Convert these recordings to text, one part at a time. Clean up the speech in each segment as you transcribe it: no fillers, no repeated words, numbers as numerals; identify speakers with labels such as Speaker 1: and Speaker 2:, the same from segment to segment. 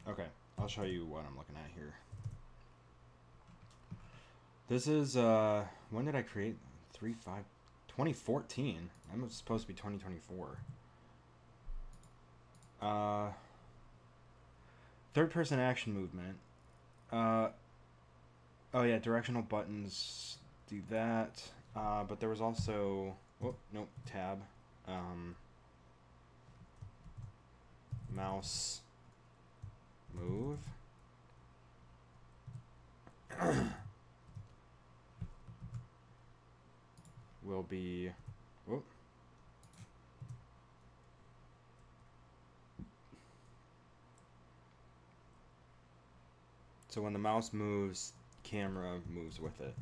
Speaker 1: Okay, I'll show you what I'm looking at here. This is, when did I create? 2014. I'm supposed to be 2024. Third person action movement. Oh yeah, directional buttons do that. But there was also, oh, nope, tab. Mouse move. Will be, whoop. So when the mouse moves, camera moves with it.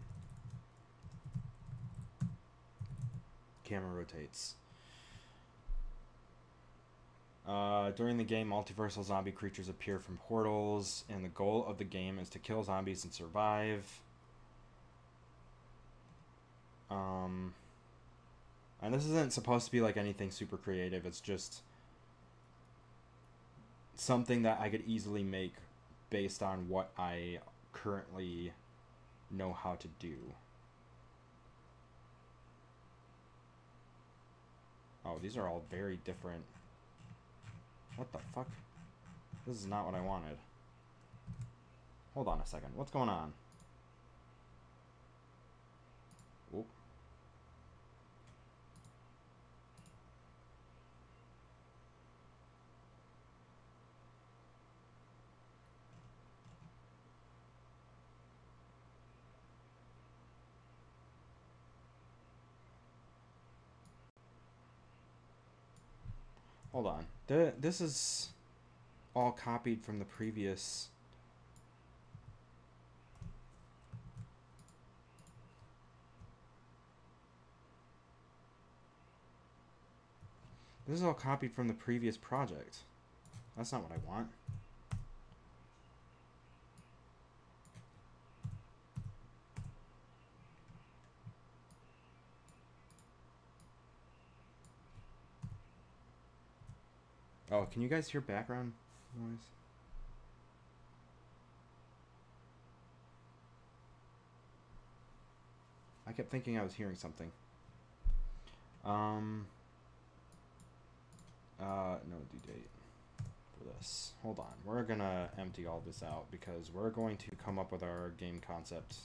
Speaker 1: Camera rotates. During the game, multiversal zombie creatures appear from portals, and the goal of the game is to kill zombies and survive. And this isn't supposed to be like anything super creative. It's just something that I could easily make based on what I currently know how to do. Oh, these are all very different. What the fuck? This is not what I wanted. Hold on a second. What's going on? Oop. Hold on. This is all copied from the previous. This is all copied from the previous project. That's not what I want. Oh, can you guys hear background noise? I kept thinking I was hearing something. No due date for this. Hold on. We're gonna empty all this out because we're going to come up with our game concept.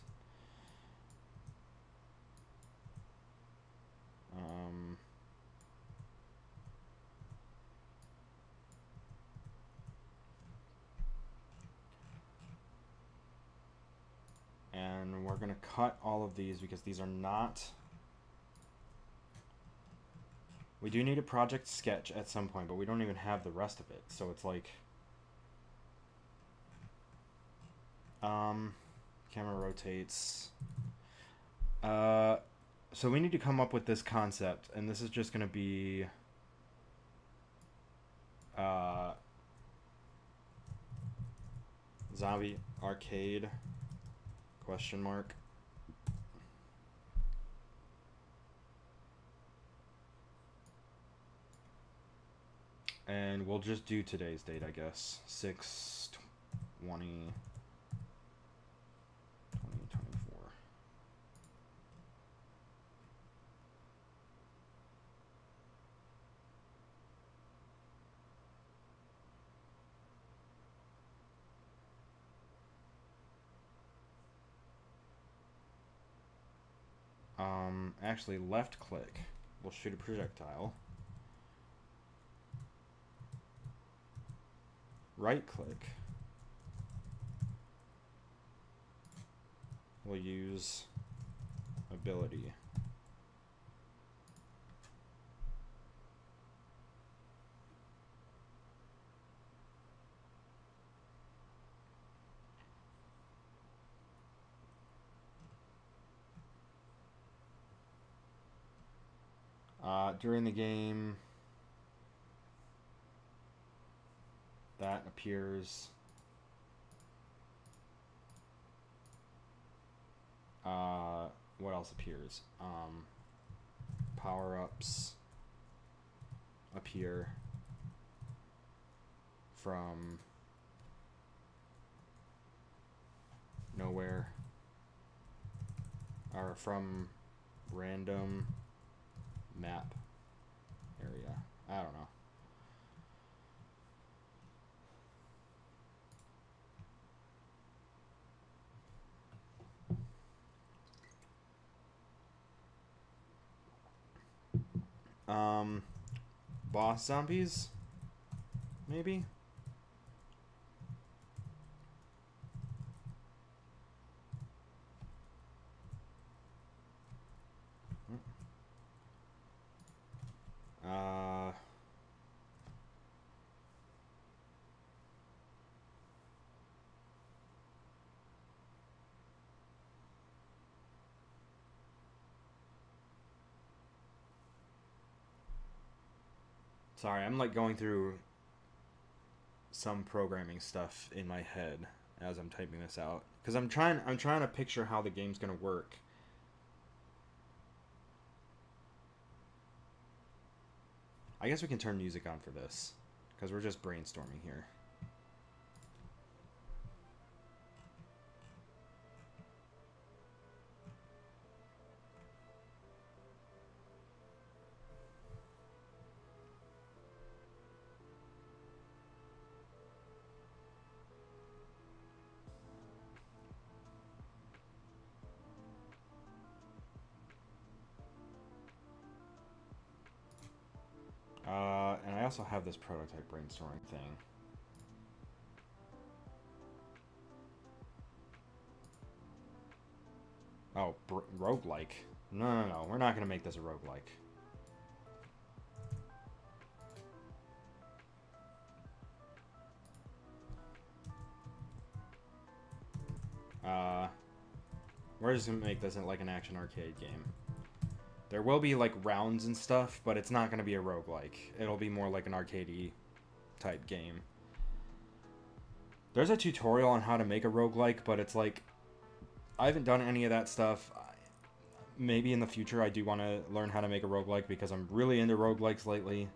Speaker 1: And we're gonna cut all of these because these are not. We do need a project sketch at some point, but we don't even have the rest of it. So it's like, camera rotates. So we need to come up with this concept, and this is just gonna be, zombie arcade, question mark. And we'll just do today's date, I guess. 6/20/2024. Actually, left click will shoot a projectile. Right click will use ability. During the game, that appears. What else appears? Power-ups appear from nowhere are from random map area. I don't know. Boss zombies? Maybe? Sorry, I'm like going through some programming stuff in my head as I'm typing this out because I'm trying to picture how the game's gonna work. I guess we can turn music on for this because we're just brainstorming here. And I also have this prototype brainstorming thing. Oh, roguelike. No. We're not going to make this a roguelike. We're just going to make this like an action arcade game. There will be like rounds and stuff, but it's not going to be a roguelike. It'll be more like an arcade-y type game. There's a tutorial on how to make a roguelike, but it's like I haven't done any of that stuff. Maybe in the future I do want to learn how to make a roguelike because I'm really into roguelikes lately.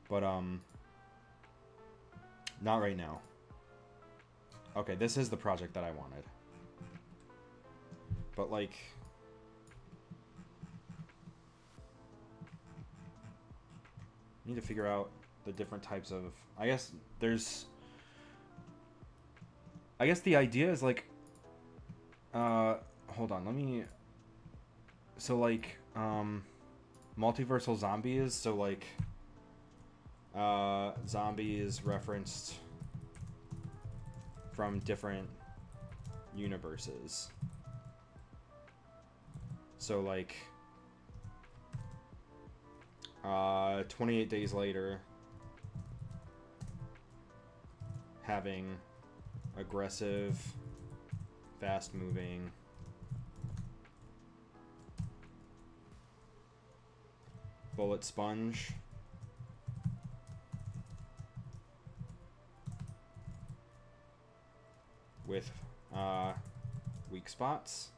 Speaker 1: But not right now. Okay, this is the project that I wanted. But like need to figure out the different types of, I guess the idea is like hold on, let me, so like multiversal zombies, so like zombies referenced from different universes. So like 28 days later, having aggressive, fast moving, bullet sponge, with weak spots.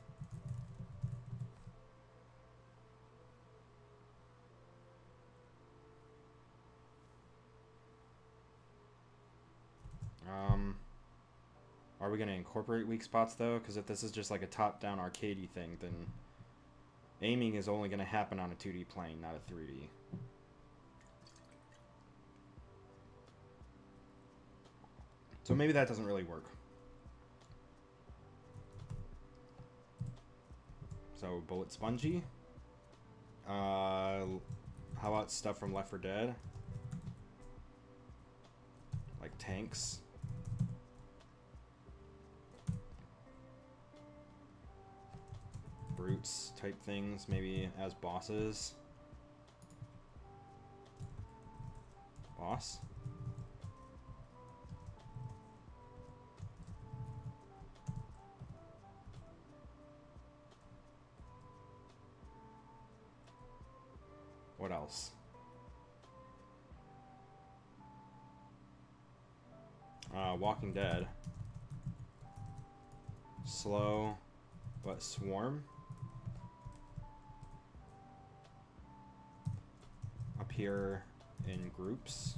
Speaker 1: Are we going to incorporate weak spots though? Because if this is just like a top-down arcadey thing, then aiming is only going to happen on a 2D plane, not a 3D. So maybe that doesn't really work. So bullet spongy. How about stuff from Left 4 Dead? Like tanks. Brutes type things, maybe as bosses. Boss? What else? Walking Dead. Slow, but swarm. Appear in groups.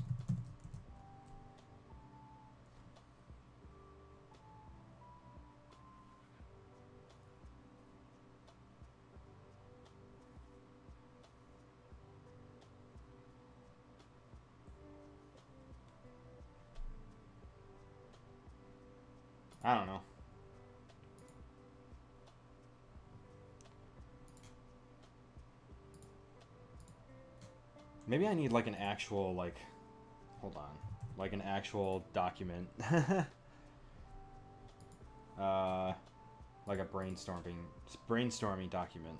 Speaker 1: I don't know. Maybe I need like an actual, like, hold on, like an actual document. Like a brainstorming document.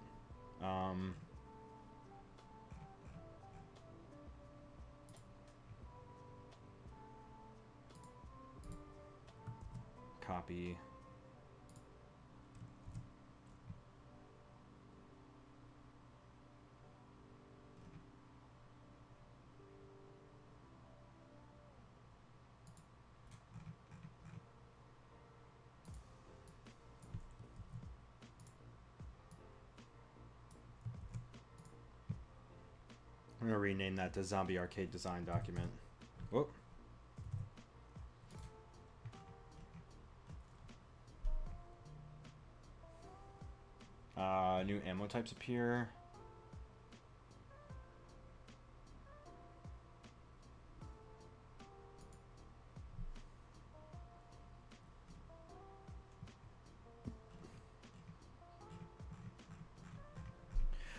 Speaker 1: Copy. I'm gonna rename that to Zombie Arcade Design Document. Whoop. New ammo types appear.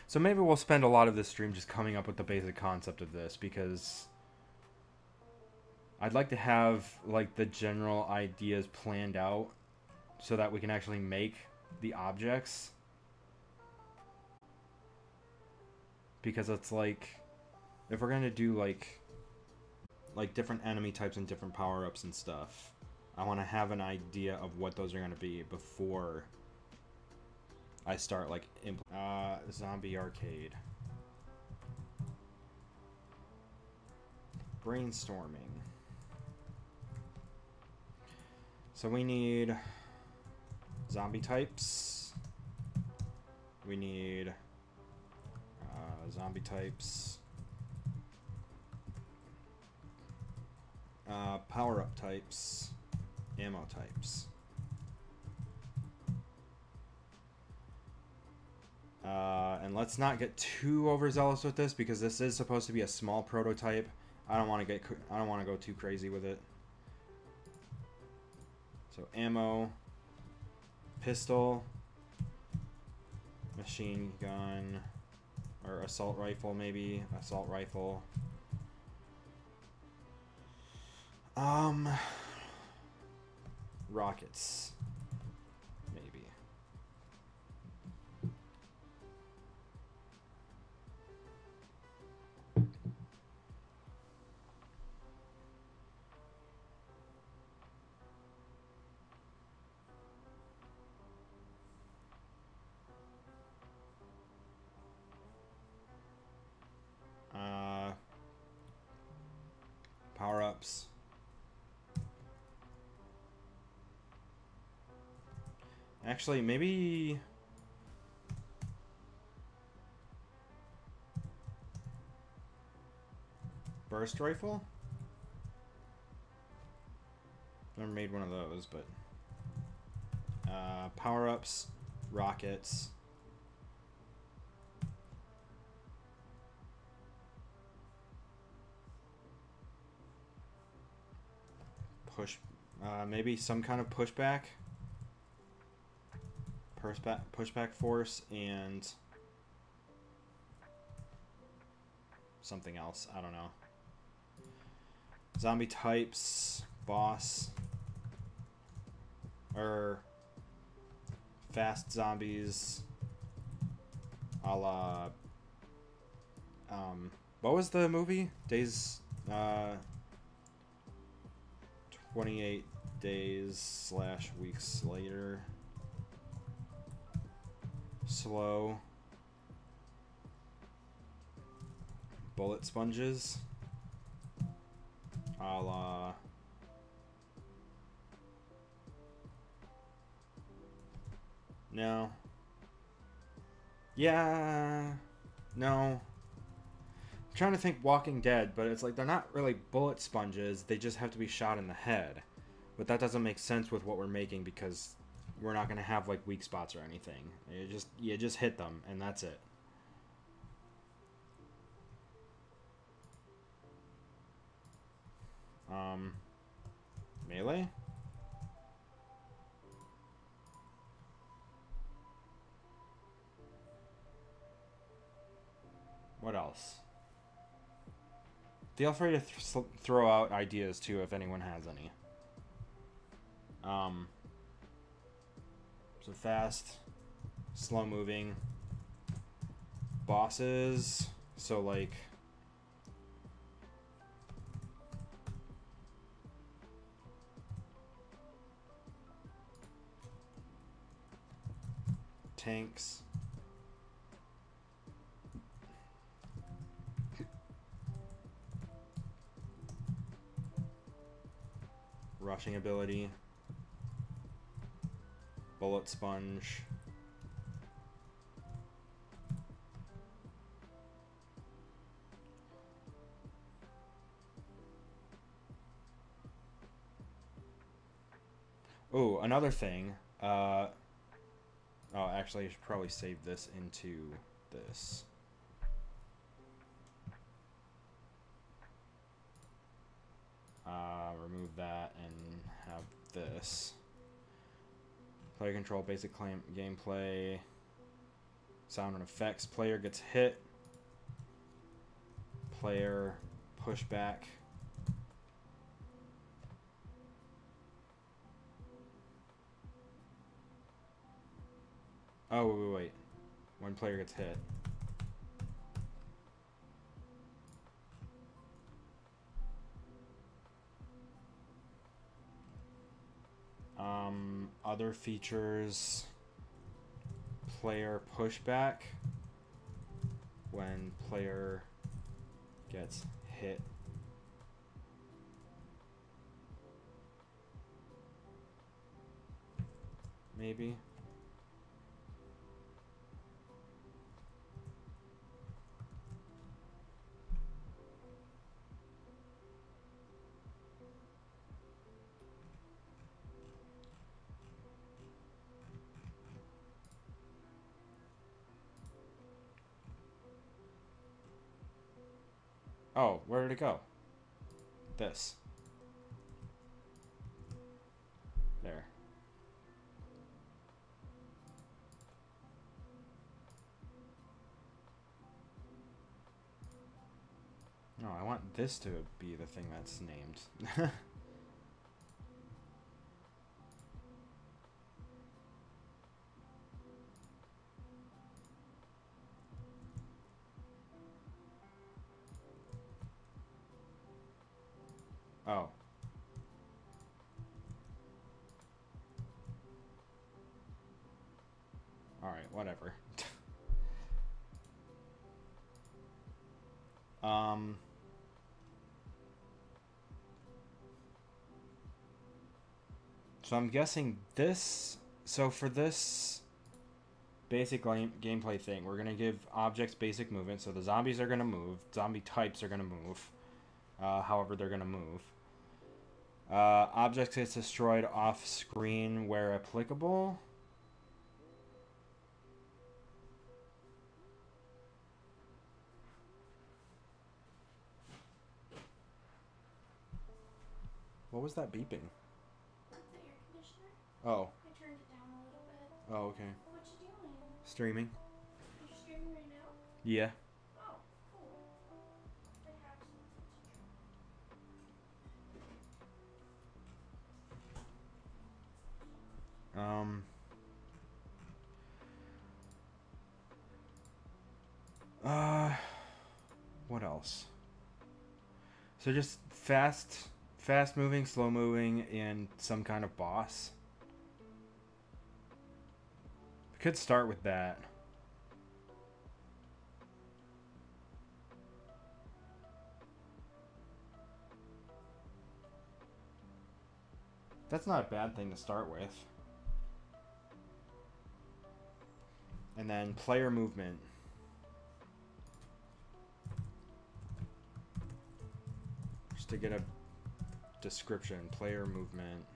Speaker 1: So maybe we'll spend a lot of this stream just coming up with the basic concept of this, because I'd like to have like the general ideas planned out so that we can actually make the objects. Because it's like, if we're gonna do like different enemy types and different power-ups and stuff, I want to have an idea of what those are gonna be before I start like Zombie Arcade. Brainstorming. So we need zombie types. We need zombie types. Power-up types. Ammo types. And let's not get too overzealous with this, because this is supposed to be a small prototype. I don't want to go too crazy with it. So ammo, pistol, machine gun, or assault rifle, maybe assault rifle. Rockets. Power-ups. Actually, maybe burst rifle? Never made one of those, but power-ups, rockets. Maybe some kind of pushback. Pushback force and something else. I don't know. Zombie types, boss, or fast zombies, a la what was the movie? 28 days / weeks later. Slow. Bullet sponges. A la no. Yeah. No. I'm trying to think Walking Dead, but it's like they're not really bullet sponges. They just have to be shot in the head. But that doesn't make sense with what we're making, because we're not going to have like weak spots or anything. You just hit them and that's it. Melee? What else? Feel free to throw out ideas too if anyone has any. So fast, slow moving bosses. So like tanks. Rushing ability. Bullet sponge. Oh, another thing. Oh, actually, I should probably save this into this. Remove that and have this. Player control, basic gameplay, sound and effects. Player gets hit. Player pushback. Oh, wait. When player gets hit. Other features. Player pushback. When player gets hit. Maybe. Oh, where did it go? This. There. No, I want this to be the thing that's named. Oh. Alright, whatever. So I'm guessing this... So for this basic gameplay thing, we're going to give objects basic movement. So the zombies are going to move. Zombie types are going to move. However they're going to move. Objects gets destroyed off screen where applicable. What was that beeping?
Speaker 2: That's the air conditioner.
Speaker 1: Oh.
Speaker 2: I turned it down a little bit.
Speaker 1: Oh, okay.
Speaker 2: What you doing?
Speaker 1: Streaming.
Speaker 2: You're streaming right now?
Speaker 1: Yeah.
Speaker 2: Oh, cool. I have something to
Speaker 1: try. What else? So just fast moving, slow moving, and some kind of boss. We could start with that. That's not a bad thing to start with. And then player movement. Just to get a description. Player movement.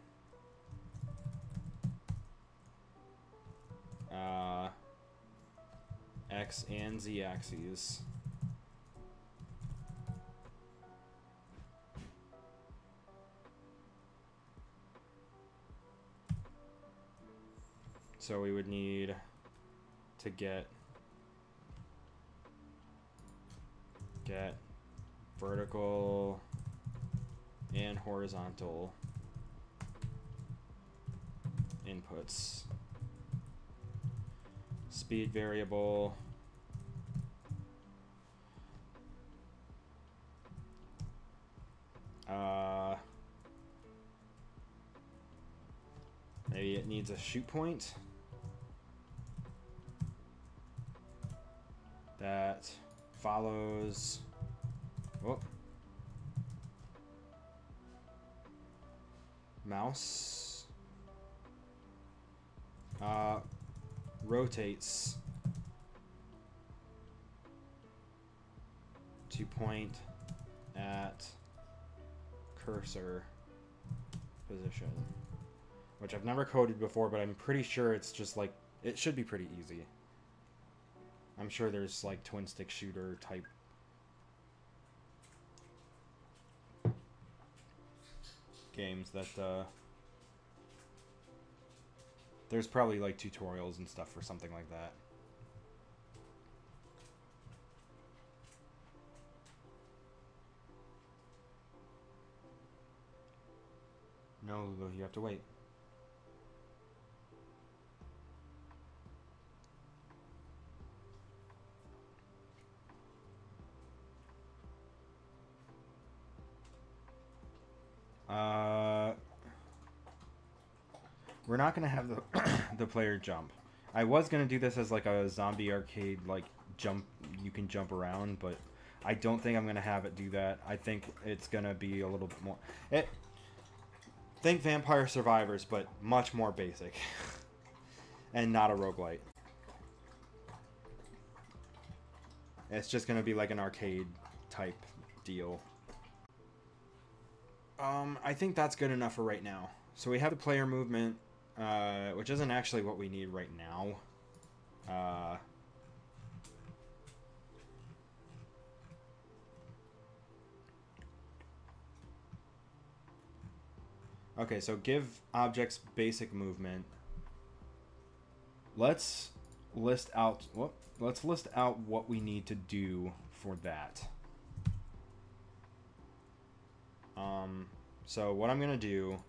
Speaker 1: X and Z axes. So we would need to get Get vertical and horizontal inputs. Speed variable. Maybe it needs a shoot point that follows. Oh. Mouse. Rotates to point at cursor position, which I've never coded before, but I'm pretty sure it's just like, it should be pretty easy. I'm sure there's like twin stick shooter type games that there's probably like tutorials and stuff for something like that. No, Lulu, you have to wait. We're not gonna have the the player jump. I was gonna do this as like a zombie arcade, like jump, you can jump around, but I don't think I'm gonna have it do that. I think it's gonna be a little bit more. Think Vampire Survivors, but much more basic, and not a roguelite. It's just gonna be like an arcade type deal. I think that's good enough for right now. So we have the player movement, which isn't actually what we need right now. Okay, so give objects basic movement. Let's list out what we need to do for that. So what I'm gonna do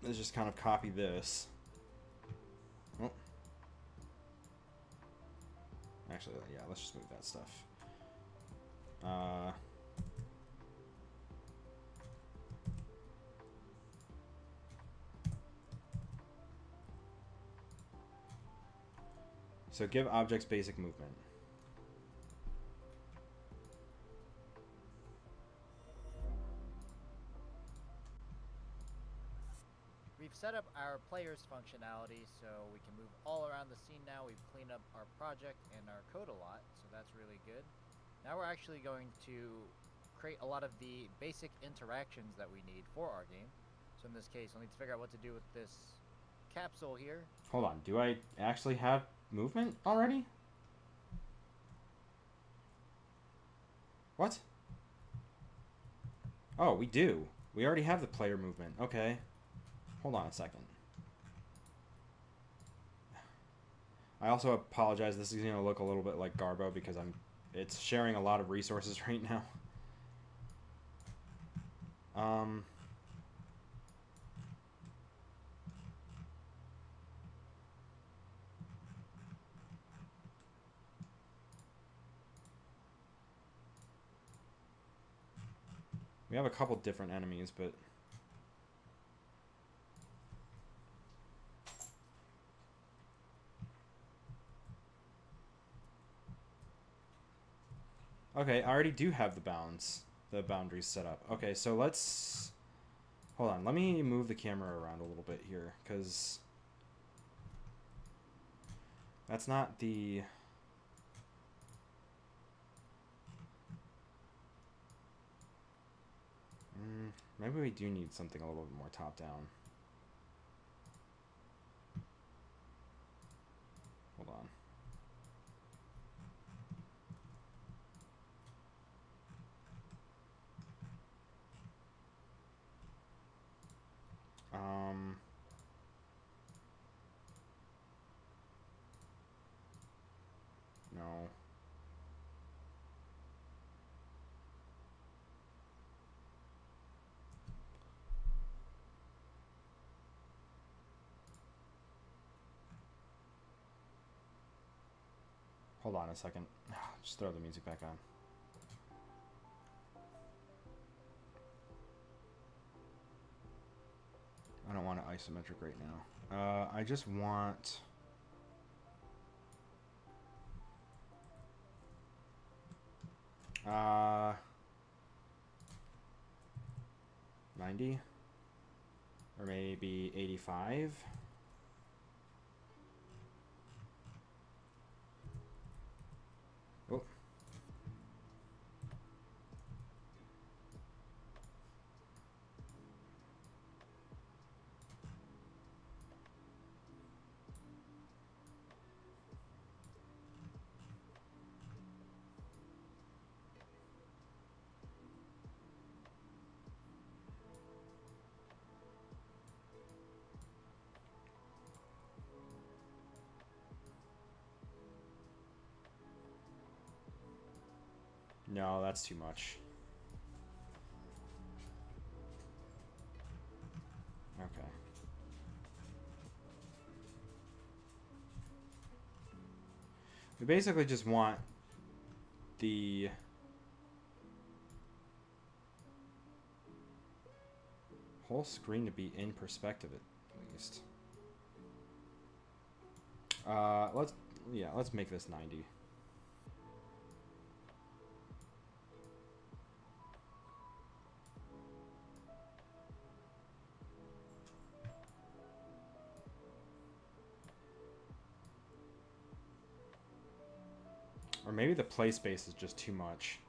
Speaker 1: is just kind of copy this. Oh. Actually, yeah, let's just move that stuff. So give objects basic movement.
Speaker 3: We've set up our players functionality so we can move all around the scene now. We've cleaned up our project and our code a lot, so that's really good. Now we're actually going to create a lot of the basic interactions that we need for our game. So in this case, we'll need to figure out what to do with this capsule here.
Speaker 1: Hold on, do I actually have movement already? What? Oh, we do. We already have the player movement. Okay. Hold on a second. I also apologize. This is going to look a little bit like Garbo because it's sharing a lot of resources right now. We have a couple different enemies, but okay, I already do have the boundaries set up. Okay, so let's hold on. Let me move the camera around a little bit here because that's not the maybe we do need something a little bit more top down. Hold on. No. Hold on a second. Just throw the music back on. I don't want it isometric right now. I just want... Uh, 90? Or maybe 85? Oh. No, that's too much. Okay. We basically just want the whole screen to be in perspective at least. Let's make this 90. Or maybe the play space is just too much.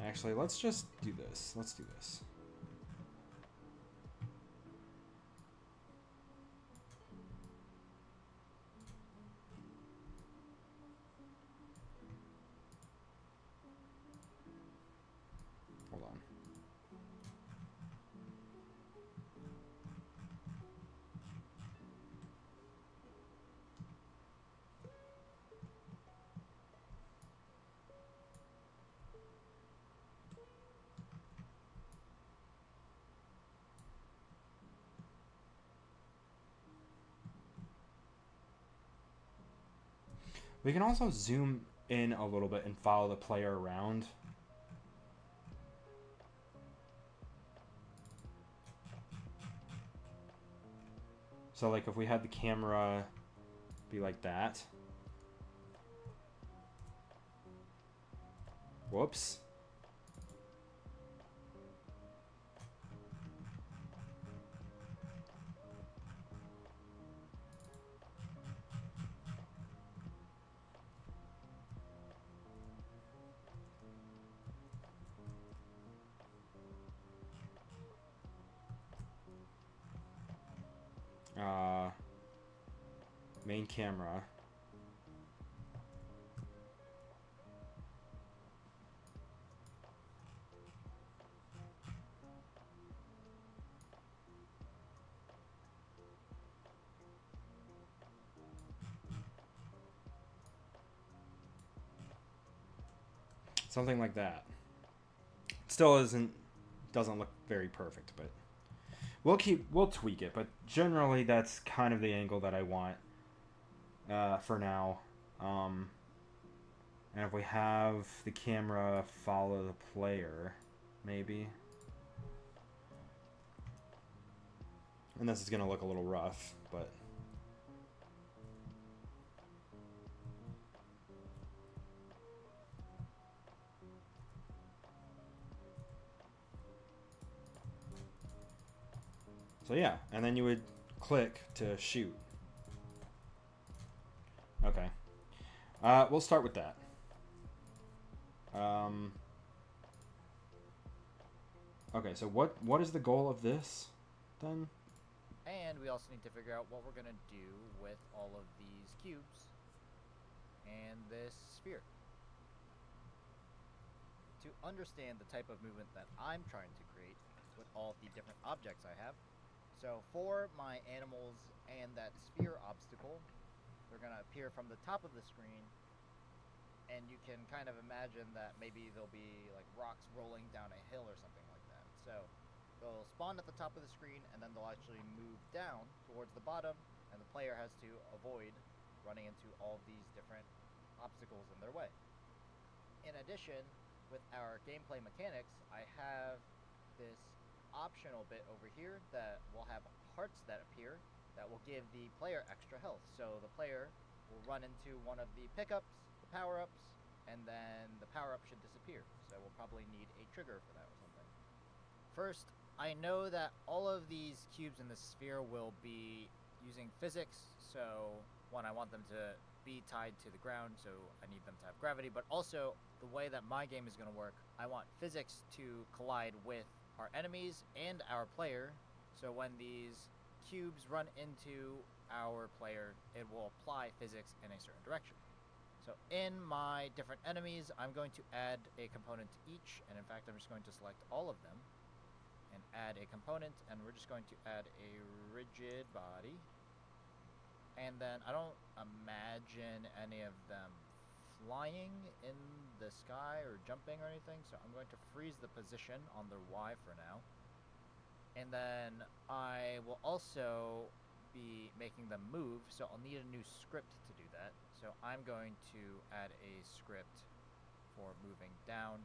Speaker 1: Actually, let's just do this. Let's do this. Hold on. We can also zoom in a little bit and follow the player around. So like if we had the camera be like that. Whoops. Main camera. Something like that. Still doesn't look very perfect, but we'll tweak it, but generally that's kind of the angle that I want for now. And if we have the camera follow the player, maybe. And this is going to look a little rough, but... So yeah, and then you would click to shoot. Okay. We'll start with that. Okay, so what is the goal of this, then?
Speaker 3: And we also need to figure out what we're going to do with all of these cubes and this sphere. To understand the type of movement that I'm trying to create with all of the different objects I have. So for my animals and that sphere obstacle, they're going to appear from the top of the screen, and you can kind of imagine that maybe there'll be like rocks rolling down a hill or something like that. So they'll spawn at the top of the screen, and then they'll actually move down towards the bottom, and the player has to avoid running into all of these different obstacles in their way. In addition, with our gameplay mechanics, I have this optional bit over here that will have hearts that appear that will give the player extra health. So the player will run into one of the pickups, the power-ups, and then the power-up should disappear. So we'll probably need a trigger for that or something. First, I know that all of these cubes in the sphere will be using physics, so one, I want them to be tied to the ground, so I need them to have gravity, but also the way that my game is going to work, I want physics to collide with our enemies and our player, so when these cubes run into our player, it will apply physics in a certain direction. So in my different enemies, I'm going to add a component to each, and in fact I'm just going to select all of them and add a component, and we're just going to add a rigid body. And then I don't imagine any of them flying in the sky or jumping or anything, so I'm going to freeze the position on their Y for now. And then I will also be making them move, so I'll need a new script to do that. So I'm going to add a script for moving down.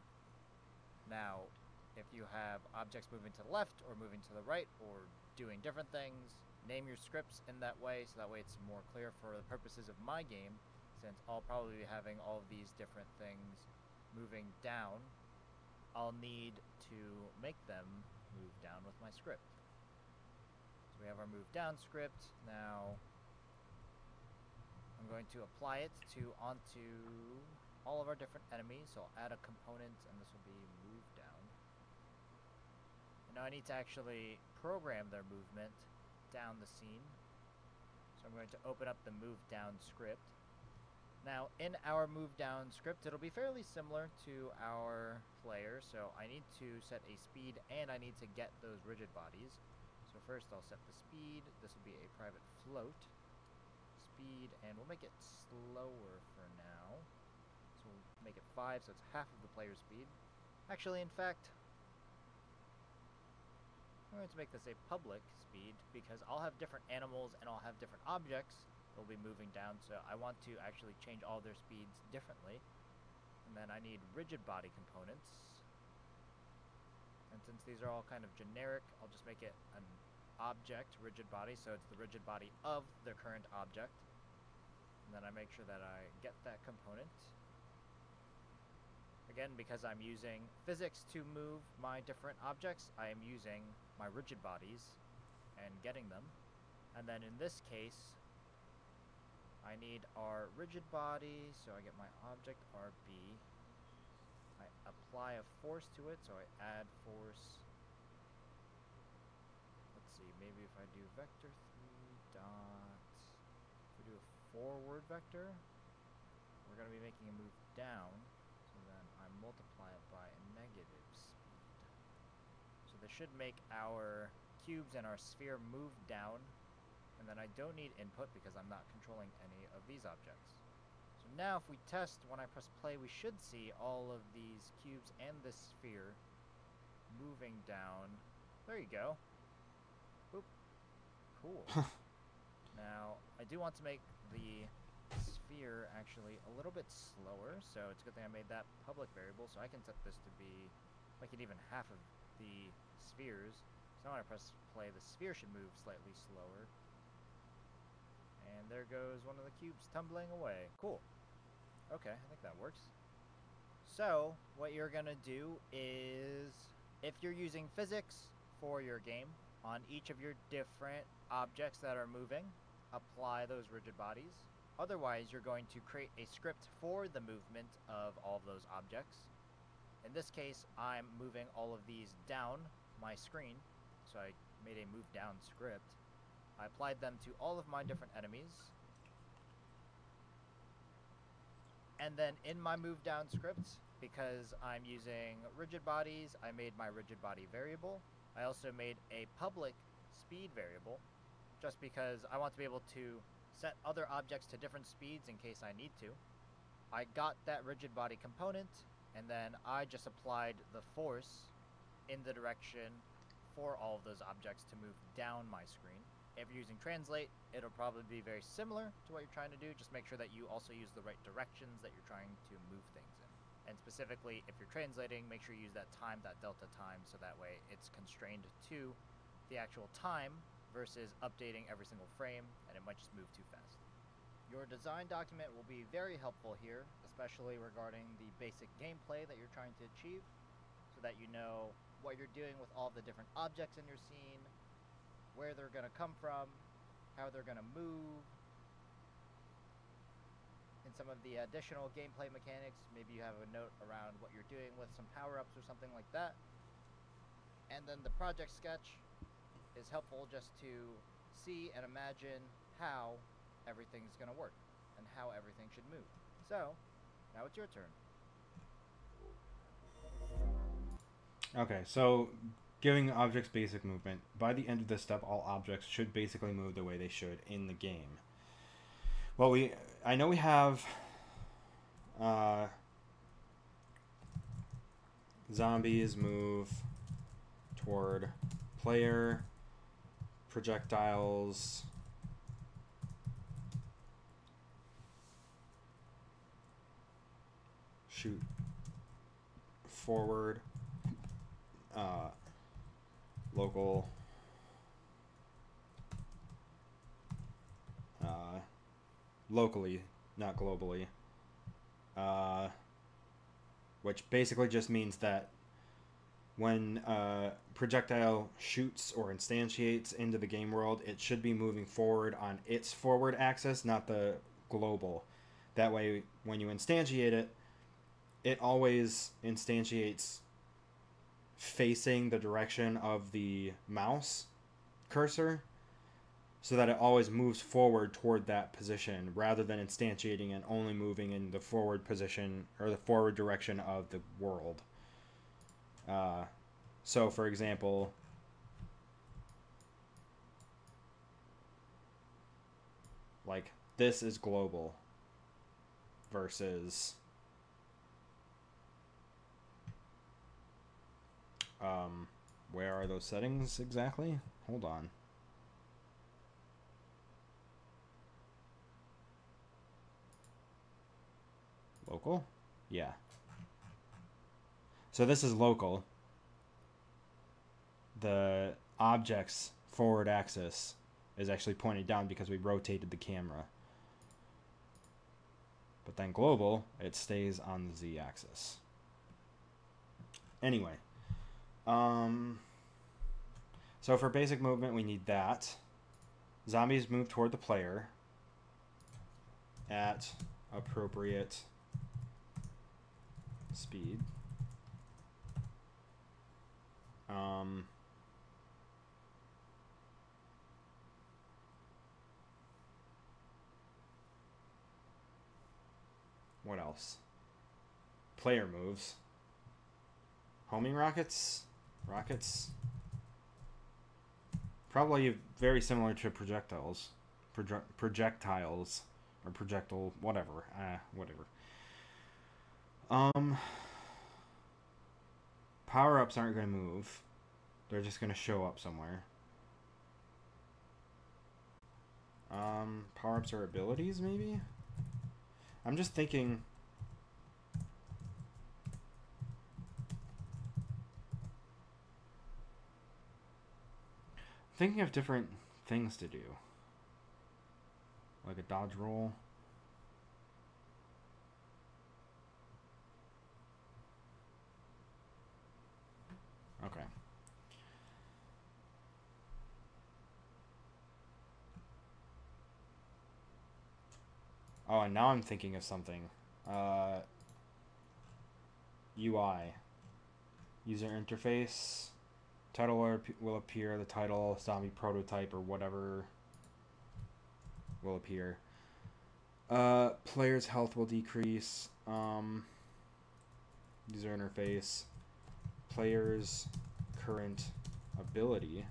Speaker 3: Now, if you have objects moving to the left or moving to the right or doing different things, name your scripts in that way, so that way it's more clear for the purposes of my game, since I'll probably be having all of these different things moving down. I'll need to make them move down with my script. So we have our move down script. Now I'm going to apply it onto all of our different enemies, so I'll add a component, and this will be move down. And now I need to actually program their movement down the scene. So I'm going to open up the move down script. Now in our move down script, it'll be fairly similar to our player, so I need to set a speed and I need to get those rigid bodies. So first I'll set the speed. This will be a private float speed, and we'll make it slower for now. So we'll make it 5, so it's half of the player's speed. Actually, in fact, I'm going to make this a public speed because I'll have different animals and I'll have different objects that will be moving down, so I want to actually change all their speeds differently. And then I need rigid body components. And since these are all kind of generic, I'll just make it an object rigid body, so it's the rigid body of the current object. And then I make sure that I get that component. Again, because I'm using physics to move my different objects, I am using my rigid bodies and getting them. And then in this case, I need our rigid body, so I get my object RB. I apply a force to it, so I add force. Let's see, maybe if I do vector 3 dot, if we do a forward vector, we're going to be making a move down. Then I multiply it by a negative speed. So this should make our cubes and our sphere move down, and then I don't need input because I'm not controlling any of these objects. So now if we test, when I press play, we should see all of these cubes and this sphere moving down. There you go. Oop. Cool. Now, I do want to make the sphere actually a little bit slower, so it's a good thing I made that public variable, so I can set this to be like it even half of the spheres. So now when I press play, the sphere should move slightly slower. And there goes one of the cubes tumbling away. Cool. Okay, I think that works. So what you're gonna do is, if you're using physics for your game, on each of your different objects that are moving, apply those rigid bodies. Otherwise, you're going to create a script for the movement of all of those objects. In this case, I'm moving all of these down my screen, so I made a move down script. I applied them to all of my different enemies. And then in my move down script, because I'm using rigid bodies, I made my rigid body variable. I also made a public speed variable, just because I want to be able to set other objects to different speeds in case I need to. I got that rigid body component, and then I just applied the force in the direction for all of those objects to move down my screen. If you're using Translate, it'll probably be very similar to what you're trying to do. Just make sure that you also use the right directions that you're trying to move things in. And specifically, if you're translating, make sure you use that time, that delta time, so that way it's constrained to the actual time versus updating every single frame, and it might just move too fast. Your design document will be very helpful here, especially regarding the basic gameplay that you're trying to achieve, so that you know what you're doing with all the different objects in your scene, where they're going to come from, how they're going to move. In some of the additional gameplay mechanics, maybe you have a note around what you're doing with some power-ups or something like that. And then the project sketch is helpful just to see and imagine how everything's going to work and how everything should move. So, now it's your turn.
Speaker 1: Okay, so giving objects basic movement. By the end of this step, all objects should basically move the way they should in the game. Well, I know we have zombies move toward player, projectiles, shoot forward, local, locally, not globally, which basically just means that when a projectile shoots or instantiates into the game world, it should be moving forward on its forward axis, not the global. That way, when you instantiate it, it always instantiates facing the direction of the mouse cursor, so that it always moves forward toward that position rather than instantiating and only moving in the forward position or the forward direction of the world. So, for example, like this is global versus where are those settings exactly? Hold on. Local? Yeah. So this is local. The object's forward axis is actually pointed down because we rotated the camera. But then global, it stays on the z-axis. Anyway. So for basic movement, we need that. Zombies move toward the player at appropriate speed. What else? Player moves. Homing rockets? Rockets? Probably very similar to projectiles. Projectiles. Or projectile, whatever. Whatever. Power-ups aren't going to move. They're just going to show up somewhere. Power-ups are abilities, maybe? I'm just thinking... Thinking of different things to do. Like a dodge roll. Okay. Oh, and now I'm thinking of something. UI. User interface. Title will appear. The title, zombie prototype, or whatever will appear. Player's health will decrease. User interface. Player's current ability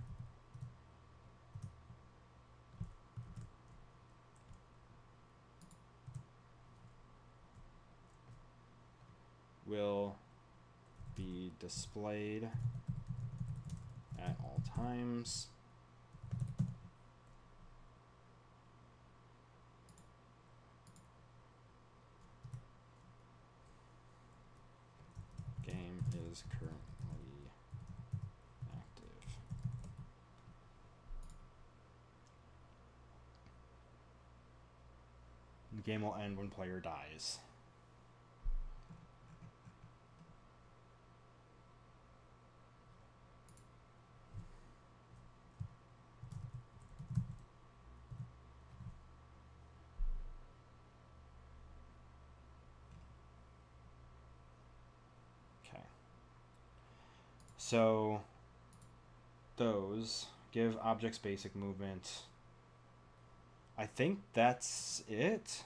Speaker 1: will be displayed at all times. Game is currently active. The game will end when player dies. Okay. So those give objects basic movement. I think that's it.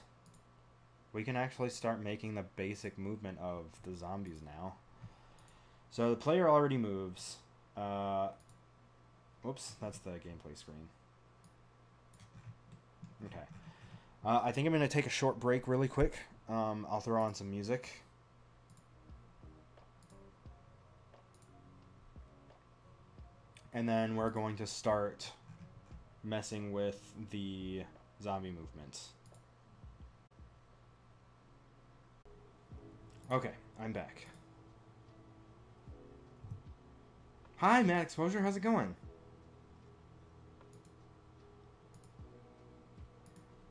Speaker 1: We can actually start making the basic movement of the zombies now. So the player already moves. Whoops, that's the gameplay screen. Okay. I think I'm going to take a short break really quick. I'll throw on some music. And then we're going to start messing with the zombie movements. Okay, I'm back. Hi, Mad Exposure. How's it going?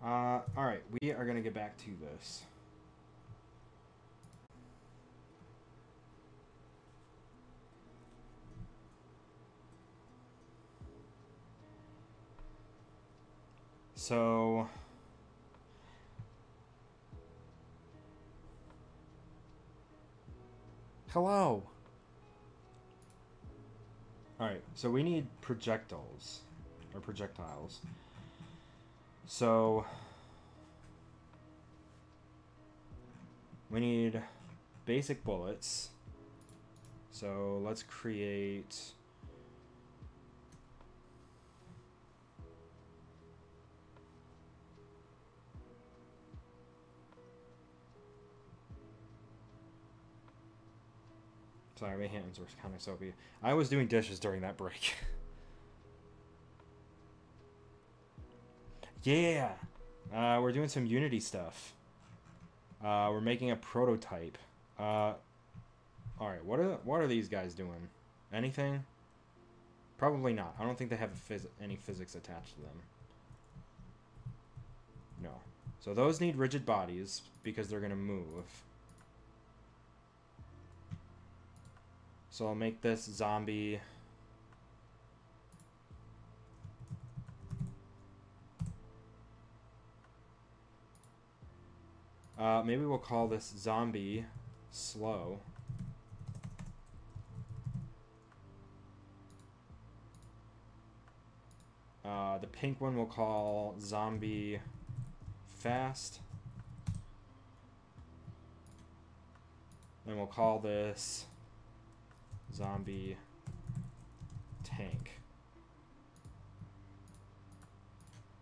Speaker 1: Alright, we are going to get back to this. So hello. Alright, so we need projectiles. Or projectiles. So we need basic bullets. So let's create sorry, my hands were kind of soapy. I was doing dishes during that break. Yeah! We're doing some Unity stuff. We're making a prototype. Alright, what are these guys doing? Anything? Probably not. I don't think they have any physics attached to them. No. So those need rigid bodies because they're going to move. So I'll make this zombie. Maybe we'll call this zombie slow. The pink one we'll call zombie fast. Then we'll call this zombie tank.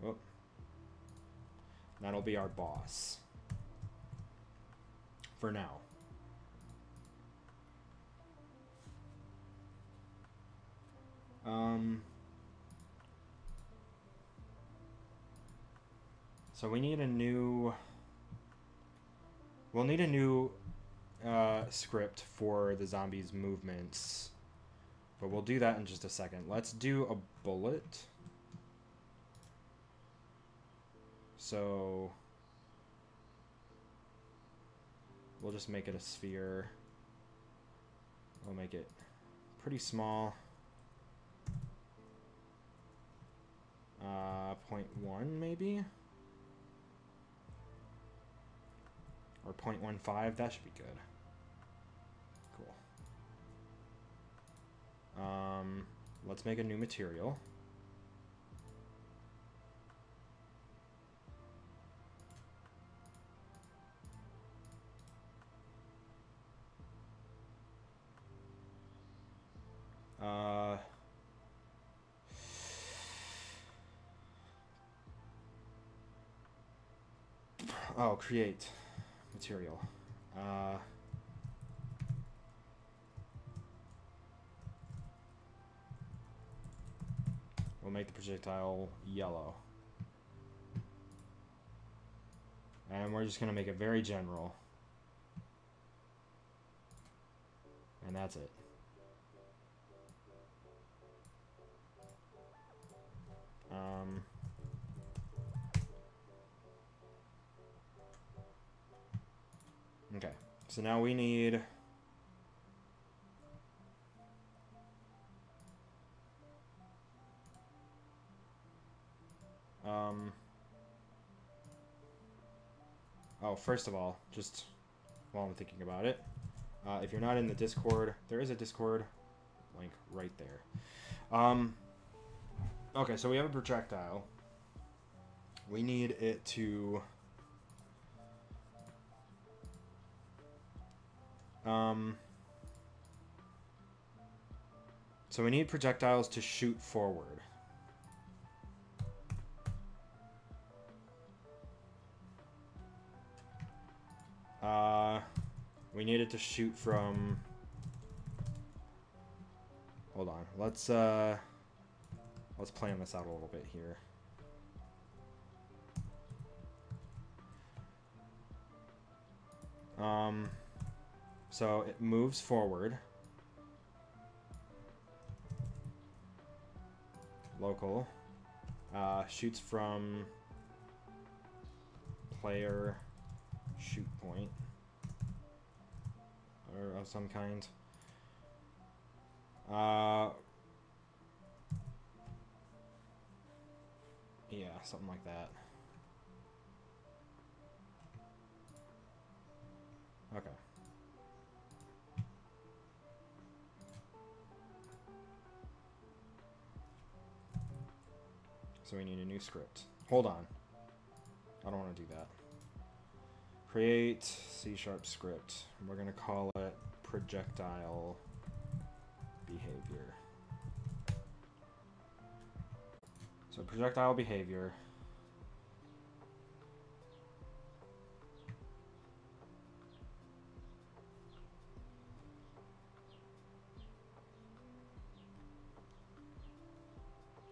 Speaker 1: Oh. That'll be our boss. For now. So we need a new... We'll need a new script for the zombies' movements. But we'll do that in just a second. Let's do a bullet. So... We'll just make it a sphere. We'll make it pretty small. 0.1 maybe? Or 0.15, that should be good. Cool. Let's make a new material. Oh, create material. We'll make the projectile yellow. And we're just going to make it very general. And that's it. Okay, so now we need oh, first of all, just while I'm thinking about it, if you're not in the Discord, there is a Discord link right there. Okay, so we have a projectile. We need it to so we need projectiles to shoot forward. We need it to shoot from... Hold on. Let's plan this out a little bit here. So it moves forward. Local. Shoots from player shoot point. Or of some kind. Yeah, something like that. Okay. So we need a new script. Hold on. I don't want to do that. Create C# script. We're going to call it projectile behavior. So projectile behavior.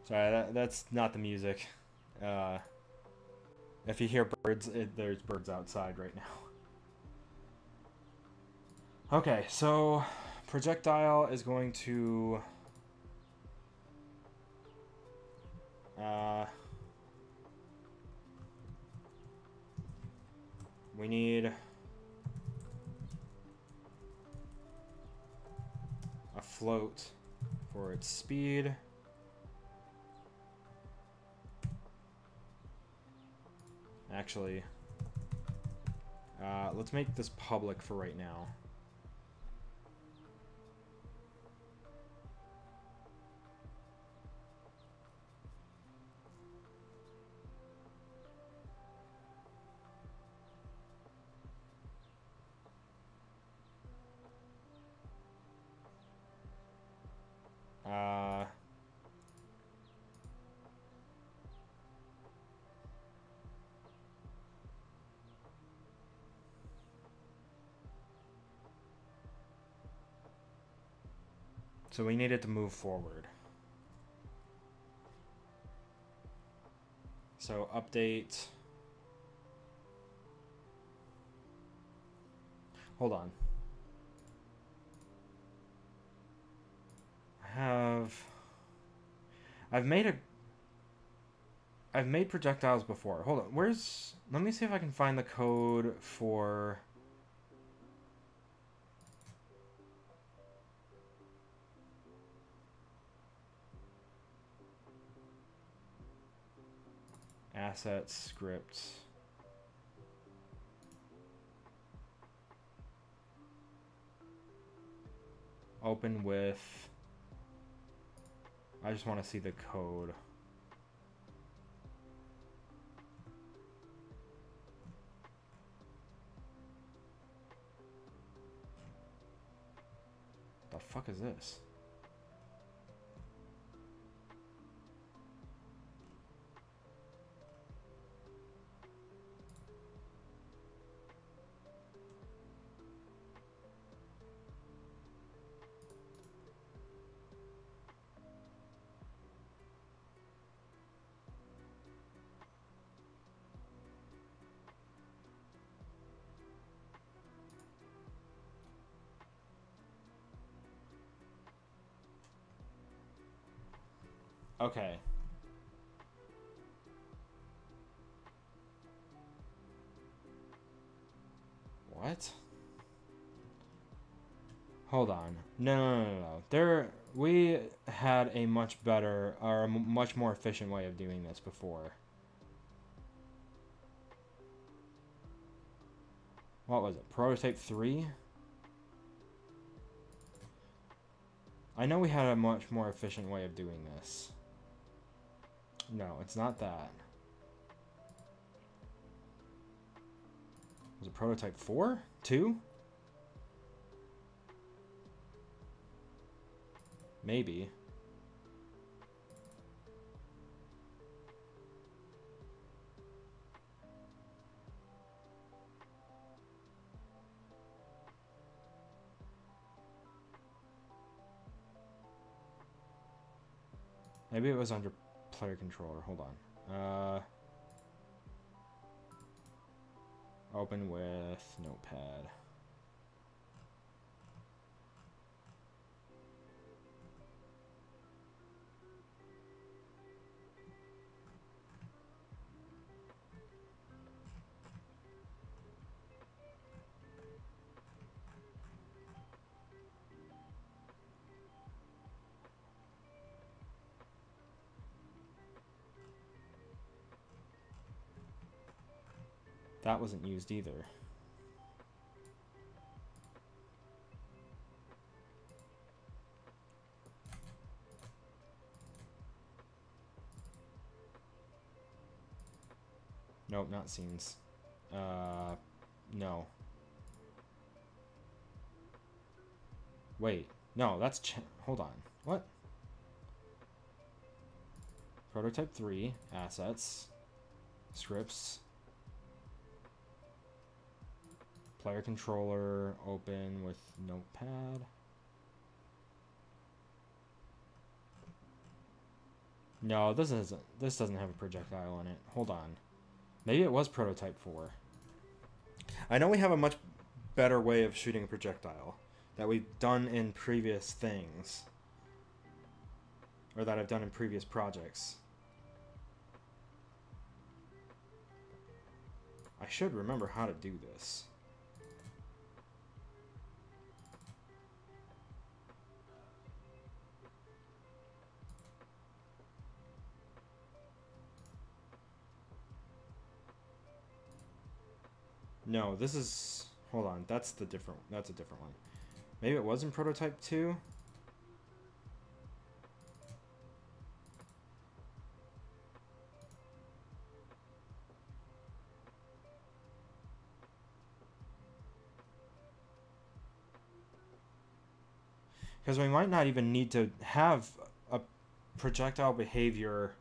Speaker 1: Sorry, that's not the music. If you hear birds, there's birds outside right now. Okay, so projectile is going to... we need a float for its speed. Actually, let's make this public for right now. So we need it to move forward. So update. Hold on. I've made projectiles before. Hold on. Let me see if I can find the code for asset script. Open with... I just want to see the code. The fuck is this? Okay. What? Hold on. No. We had a much better, or a much more efficient way of doing this before. What was it? Prototype 3? I know we had a much more efficient way of doing this. No, it's not that. Was it prototype 4? 2? Maybe. Maybe it was under player controller. Hold on. Open with notepad. That wasn't used either. Nope, not scenes. No. Wait. No, that's hold on. What? Prototype 3, assets, scripts, player controller, open with notepad. No, this doesn't have a projectile in it. Hold on. Maybe it was prototype 4. I know we have a much better way of shooting a projectile that we've done in previous things. Or that I've done in previous projects. I should remember how to do this. No, this is... Hold on, that's a different one. Maybe it was in prototype 2? Because we might not even need to have a projectile behavior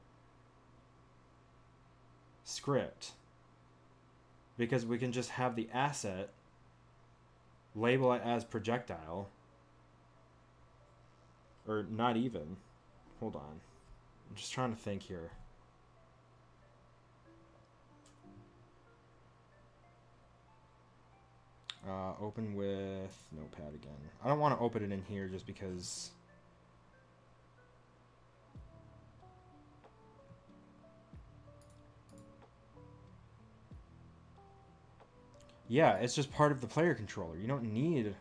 Speaker 1: script. Because we can just have the asset, label it as projectile. Or not even. Hold on. I'm just trying to think here. Open with notepad again. I don't want to open it in here just because... Yeah, it's just part of the player controller. You don't need...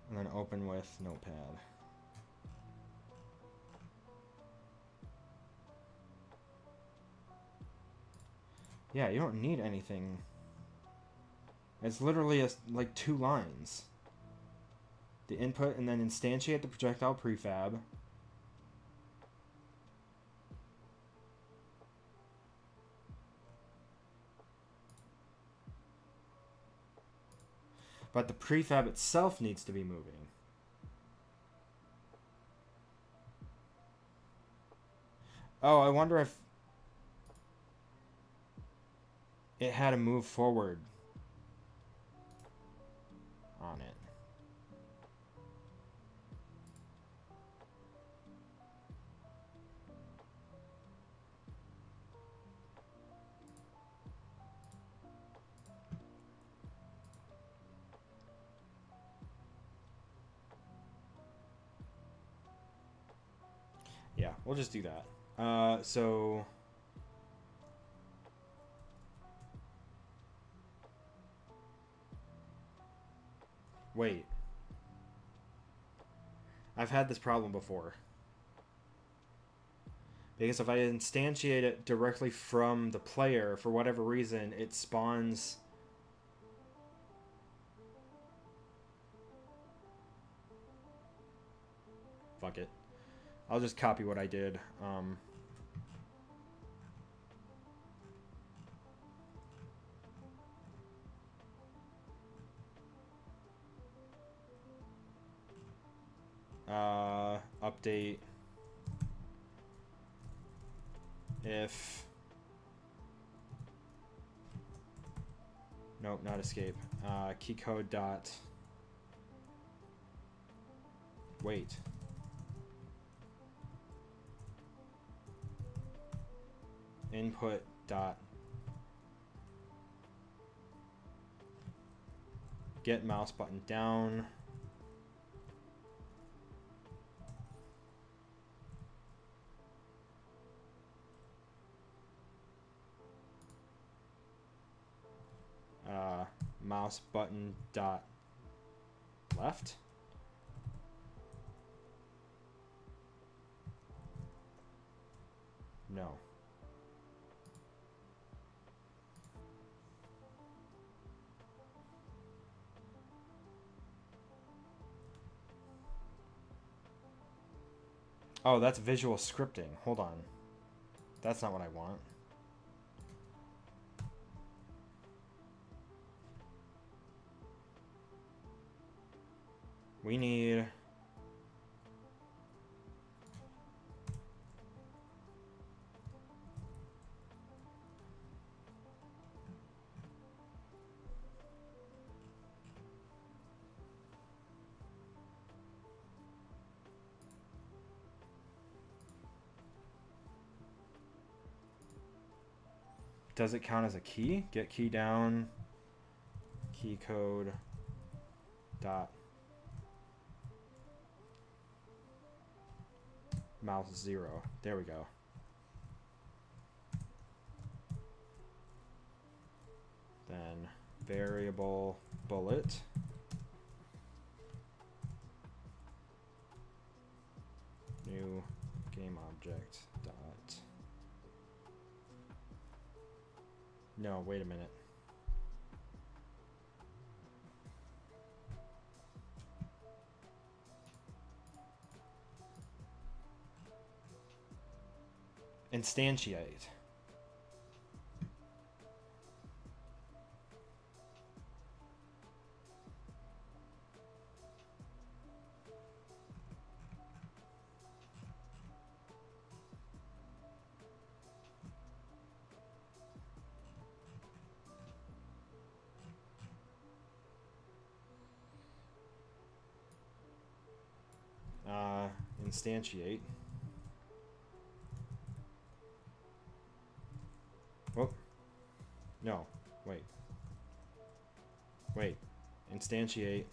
Speaker 1: And then open with notepad. Yeah, you don't need anything. It's literally like 2 lines. The input, and then instantiate the projectile prefab. But the prefab itself needs to be moving. Oh, I wonder if it had to move forward on it. we'll just do that. So wait. I've had this problem before. Because if I instantiate it directly from the player, for whatever reason, it spawns... Fuck it. I'll just copy what I did. Update if nope, not escape. Keycode dot wait. Input dot get mouse button down. Mouse button dot left. No. Oh, that's visual scripting. Hold on. That's not what I want. We need... Does it count as a key? Get key down. Key code. Dot. Mouse 0. There we go. Then variable bullet. New game object dot. No, wait a minute. Instantiate. Instantiate. Oh. No. Wait. Wait. Instantiate.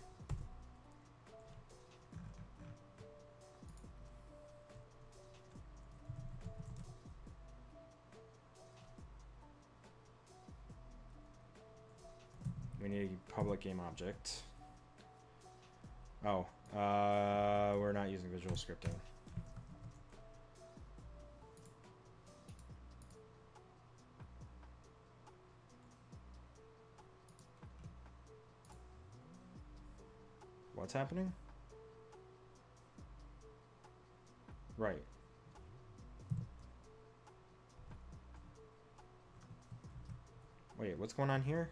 Speaker 1: We need a public game object. Oh. We're not using visual scripting. What's happening? Right. Wait, what's going on here?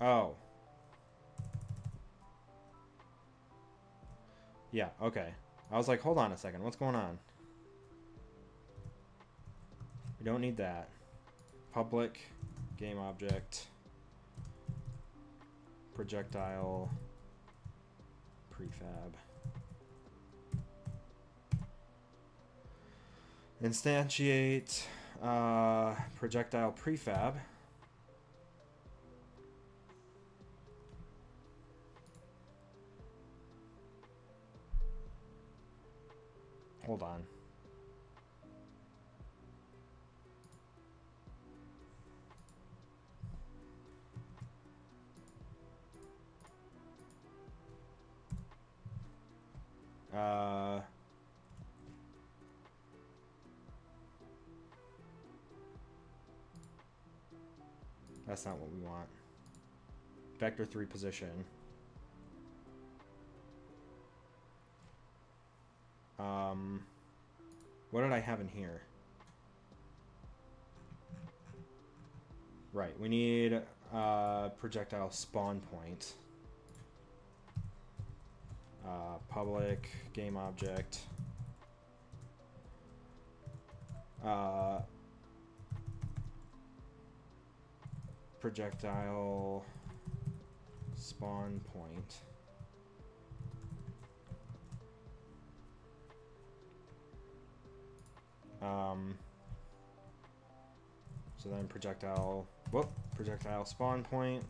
Speaker 1: Oh. Yeah, okay. I was like, hold on a second. What's going on? We don't need that. Public game object. projectile prefab. Instantiate projectile prefab. Hold on. That's not what we want. Vector 3 position. What did I have in here? Right, we need projectile spawn point. Public game object. Projectile spawn point. So then projectile spawn point.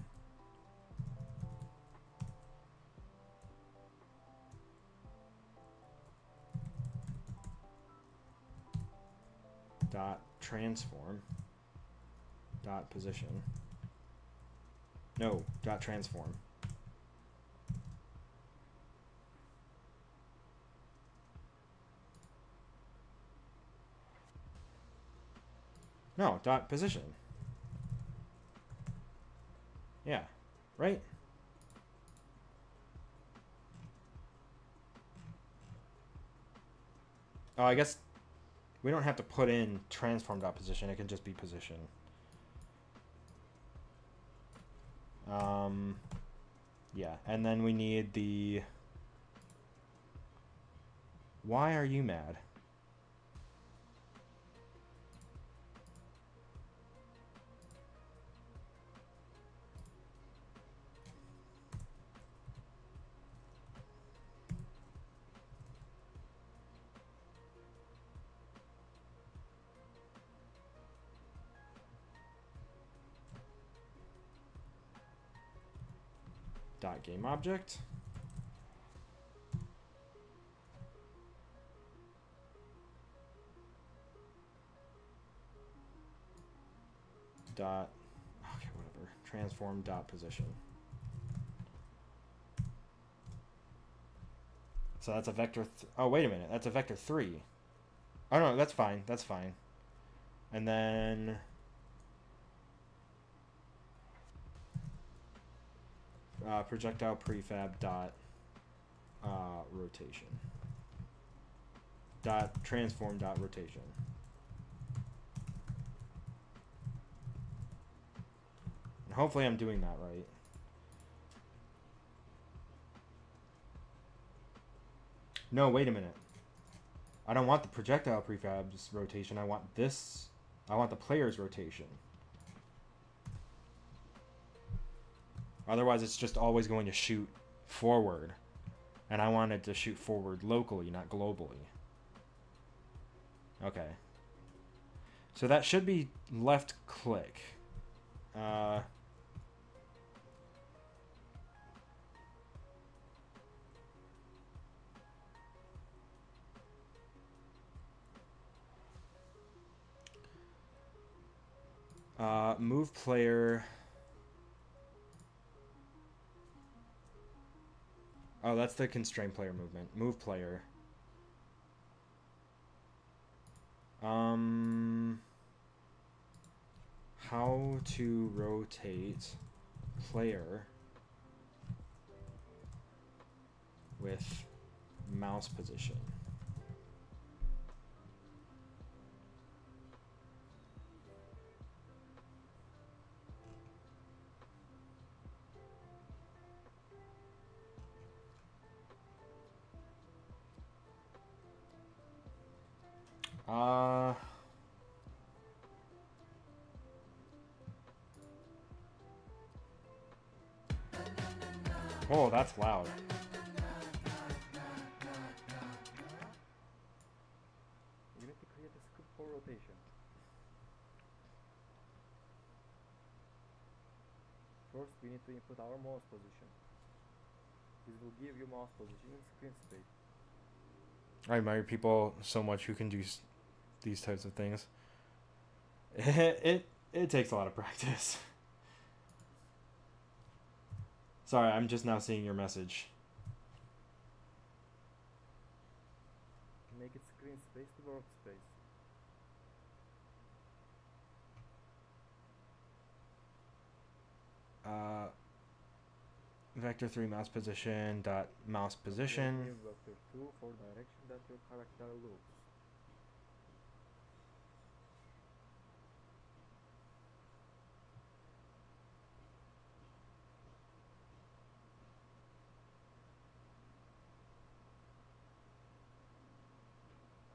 Speaker 1: Dot transform. Dot position. No, dot transform. No, dot position. Yeah, right? Oh, I guess we don't have to put in transform dot position. It can just be position. Yeah, and then we need the... Why are you mad? Dot game object. Dot, okay, whatever. Transform dot position. So that's a vector. Oh, wait a minute. That's a vector 3. Oh no, that's fine. That's fine. And then projectile prefab dot rotation. Dot transform dot rotation. And hopefully I'm doing that right. No, wait a minute. I don't want the projectile prefab's rotation. I want this. I want the player's rotation. Otherwise, it's just always going to shoot forward. And I want it to shoot forward locally, not globally. Okay. So that should be left click. Move player. Oh, that's the constraint player movement. Move player. How to rotate player with mouse position. Oh, that's loud.
Speaker 4: We need to create a script for rotation. First, we need to input our mouse position. This will give you mouse position in screen space.
Speaker 1: I admire people so much who can do these types of things. It takes a lot of practice. Sorry, I'm just now seeing your message.
Speaker 4: Make it screen space to workspace.
Speaker 1: Vector 3 mouse position dot mouse position.
Speaker 4: Give vector 2 for direction that your character looks.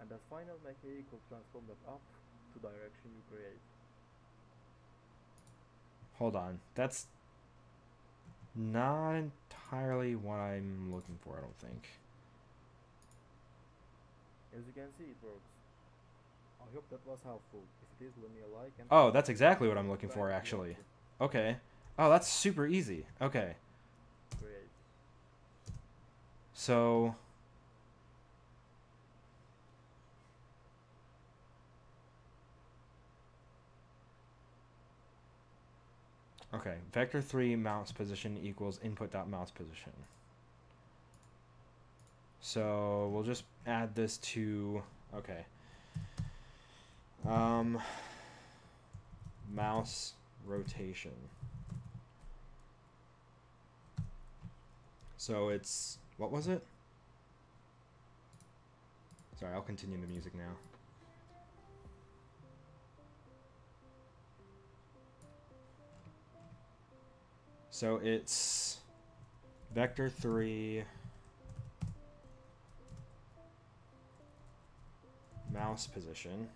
Speaker 4: And as final, make a equal transform that up to direction you create.
Speaker 1: Hold on. That's not entirely what I'm looking for, I don't think.
Speaker 4: As you can see, it works. I hope that was helpful. If it is, leave me a like and
Speaker 1: Oh, that's exactly what I'm looking for, actually. Okay. Oh, that's super easy. Okay.
Speaker 4: create.
Speaker 1: So... Okay, vector 3 mouse position equals input.mouse position. So we'll just add this to, okay. Mouse rotation. So it's, what was it? Sorry, I'll continue the music now. So it's vector 3 mouse position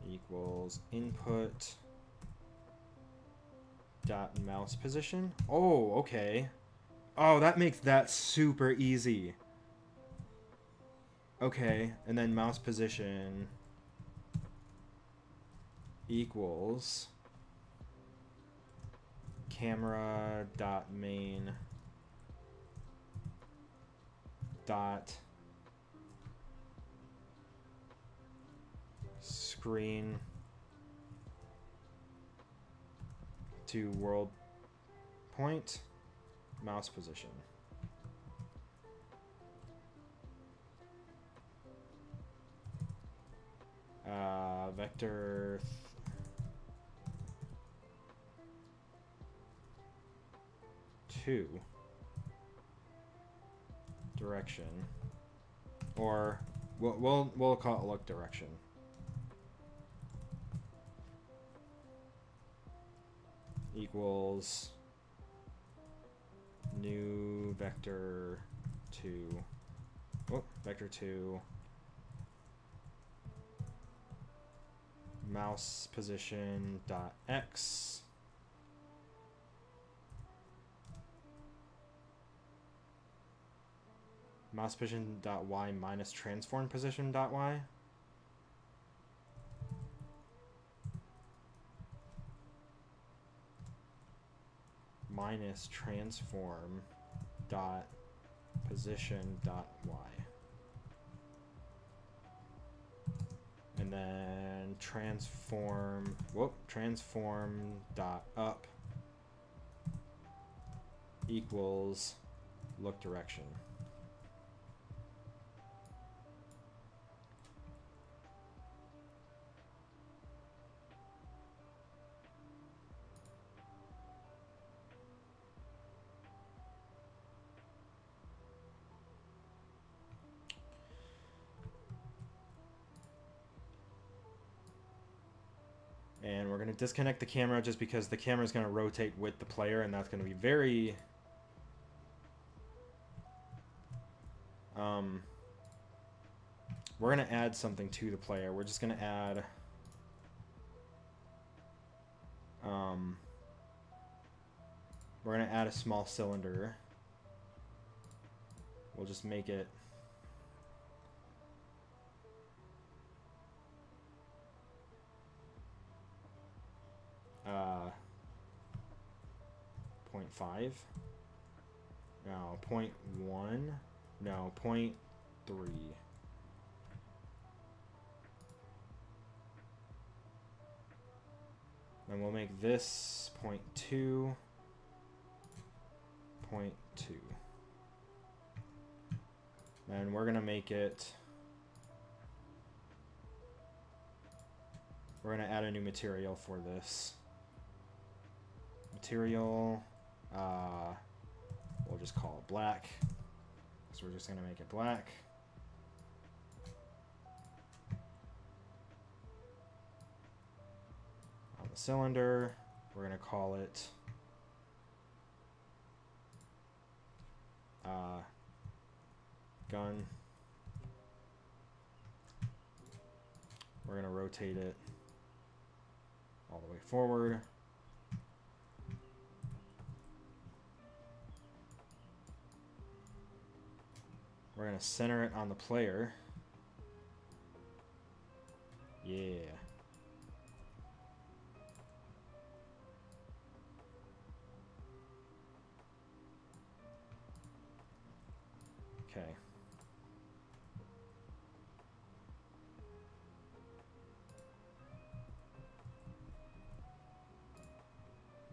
Speaker 1: equals input dot mouse position. Oh, okay. Oh, that makes that super easy. Okay, and then mouse position equals camera dot main dot screen to world point mouse position. Vector 2 direction, or we'll call it look direction. Equals new vector 2. Oh, vector 2 mouse position dot x mouse position dot y minus transform position dot y. Minus transform dot position dot y. And then transform dot up equals look direction. And we're going to disconnect the camera just because the camera is going to rotate with the player, and that's going to be very... we're going to add something to the player. We're just going to add... We're going to add a small cylinder. We'll just make it... Uh, 0.5. No, 0.1. No, 0.3. Then we'll make this 0.2. 0.2. And we're gonna make it... We're gonna add a new material for this. Material, we'll just call it black. So we're just gonna make it black. On the cylinder, we're gonna call it gun. We're gonna rotate it all the way forward. We're going to center it on the player. Yeah. Okay.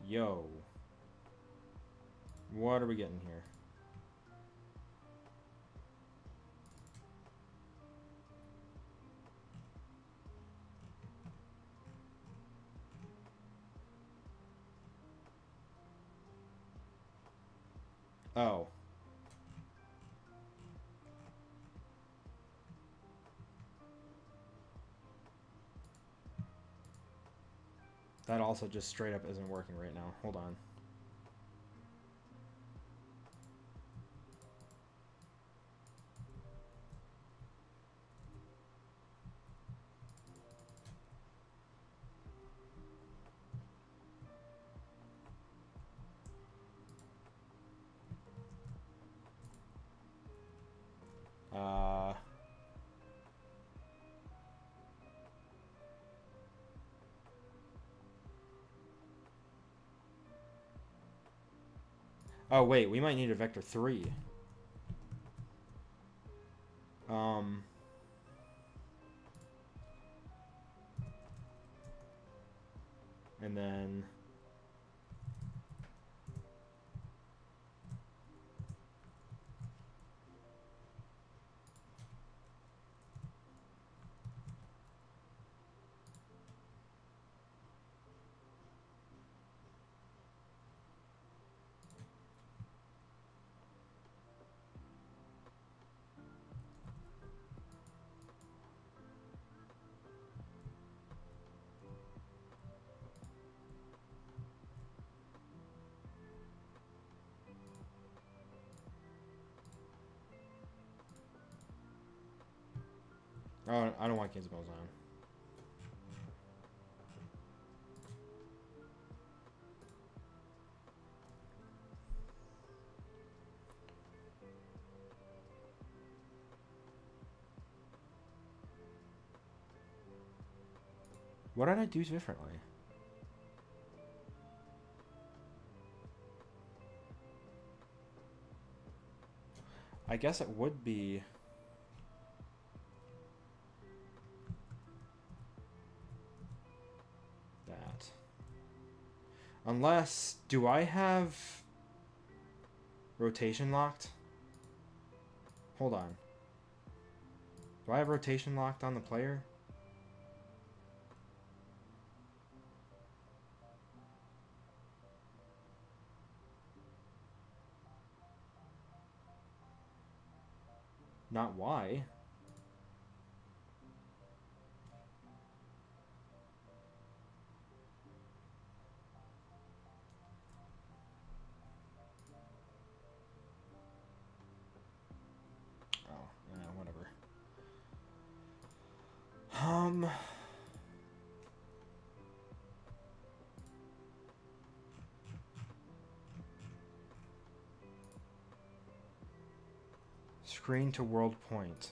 Speaker 1: Yo. What are we getting here? Oh. That also just straight up isn't working right now. Hold on. Oh wait, we might need a vector 3. And then oh, I don't want gizmos on. What did I do differently? I guess it would be... that. Unless... Do I have... rotation locked? Hold on. Do I have rotation locked on the player? Not Y. Oh, yeah, whatever. Screen to world point.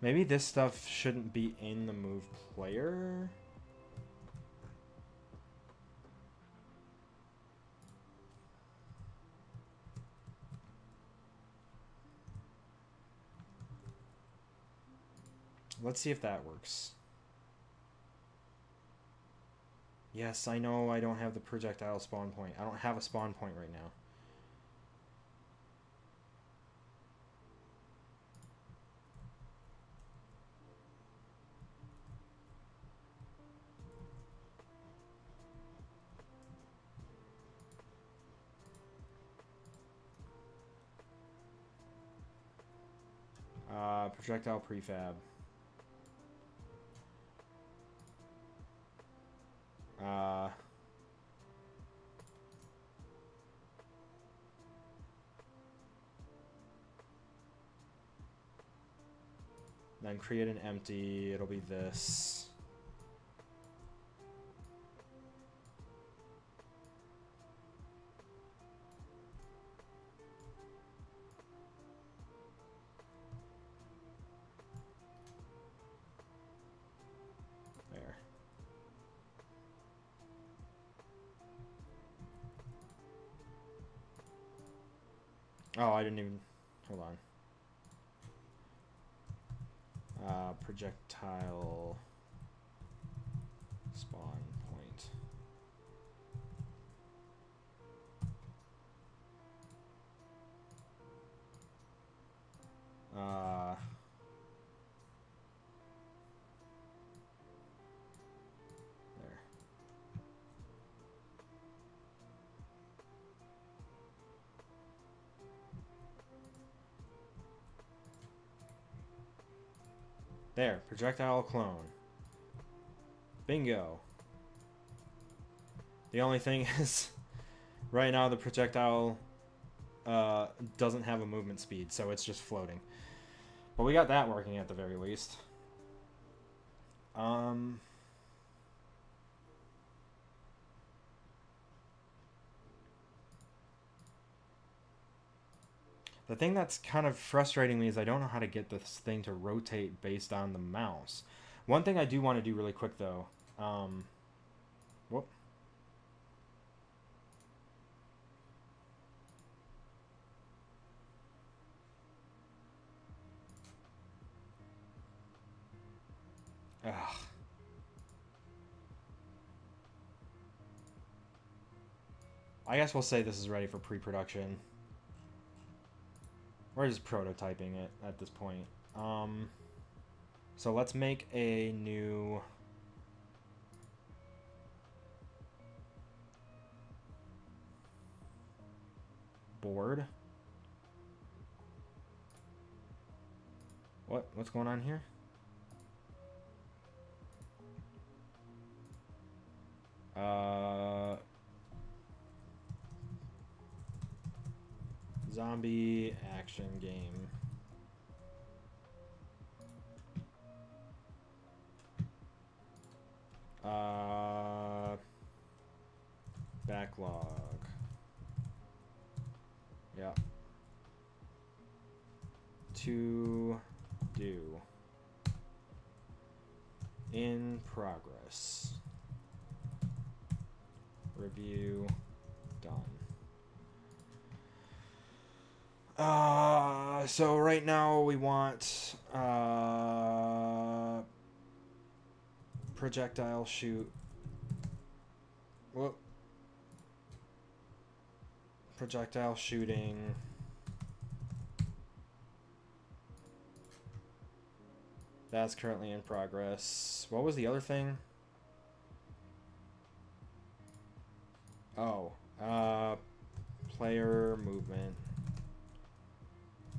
Speaker 1: Maybe this stuff shouldn't be in the move player. Let's see if that works. Yes, I know I don't have the projectile spawn point. I don't have a spawn point right now. Projectile prefab. Then create an empty. It'll be this. There. Oh, I didn't even... Hold on. Projectile spawn point. There. There, projectile clone. Bingo. The only thing is, right now the projectile doesn't have a movement speed, so it's just floating. But we got that working at the very least. The thing that's kind of frustrating me is I don't know how to get this thing to rotate based on the mouse. One thing I do want to do really quick though. Whoop. Ugh. I guess we'll say this is ready for pre-production. We're just prototyping it at this point. So let's make a new board. What's going on here? Zombie action game. Backlog. Yeah. To do. In progress. Review. Done. So right now we want projectile shoot. Whoop. Projectile shooting. That's currently in progress. What was the other thing? Oh, player movement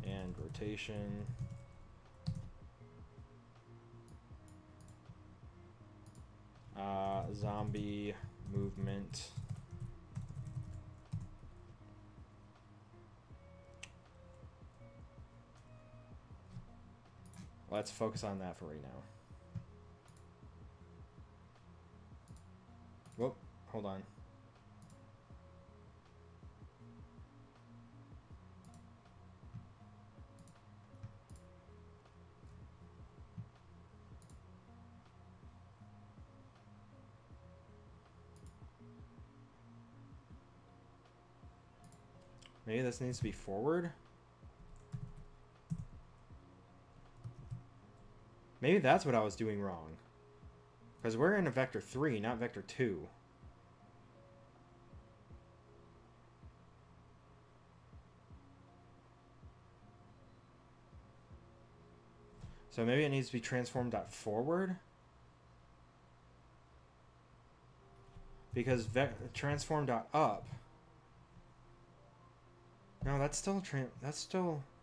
Speaker 1: and rotation. Zombie movement Let's focus on that for right now. Whoop, hold on. Maybe this needs to be forward? Maybe that's what I was doing wrong. Because we're in a vector 3, not vector 2. So maybe it needs to be transform.forward? Because transform.up... No, that's still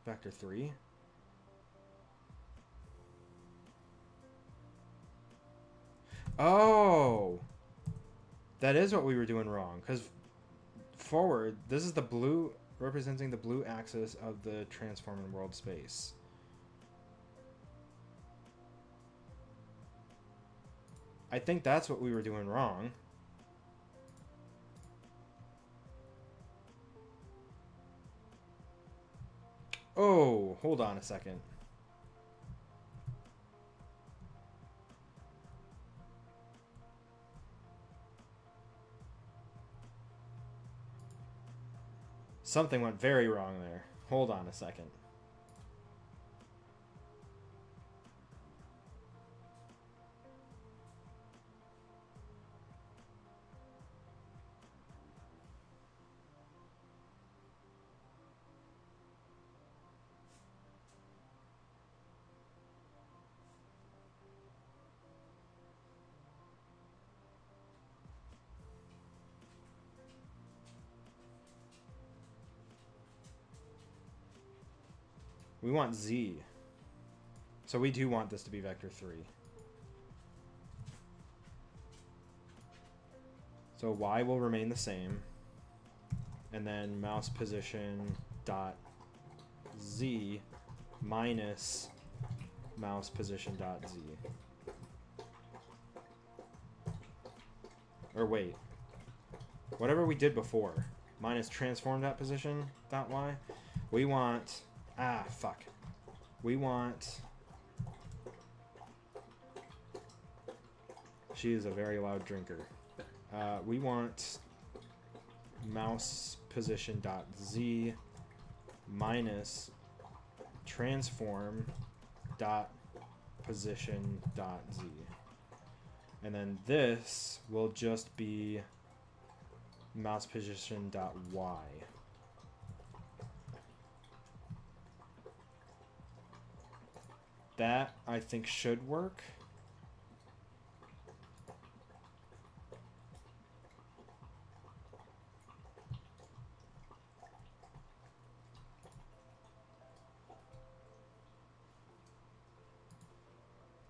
Speaker 1: vector 3. Oh! That is what we were doing wrong. Because forward, this is the blue, representing the blue axis of the transform in world space. I think that's what we were doing wrong. Oh, hold on a second. Something went very wrong there. Hold on a second. We want Z. So we do want this to be vector 3. So Y will remain the same. And then mouse position dot Z minus mouse position dot Z. Or wait. Whatever we did before. Minus transform dot position dot Y. We want... Ah, fuck. We want... She is a very loud drinker. We want mouse position dot Z minus transform dot position dot Z. And then this will just be mouse position dot Y. That, I think, should work.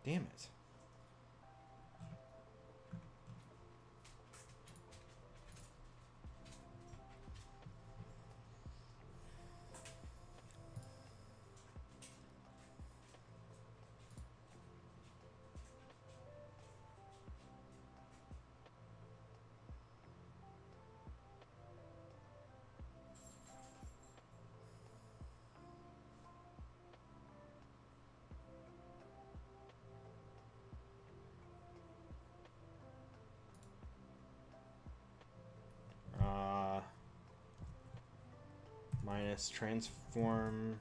Speaker 1: Damn it. Minus transform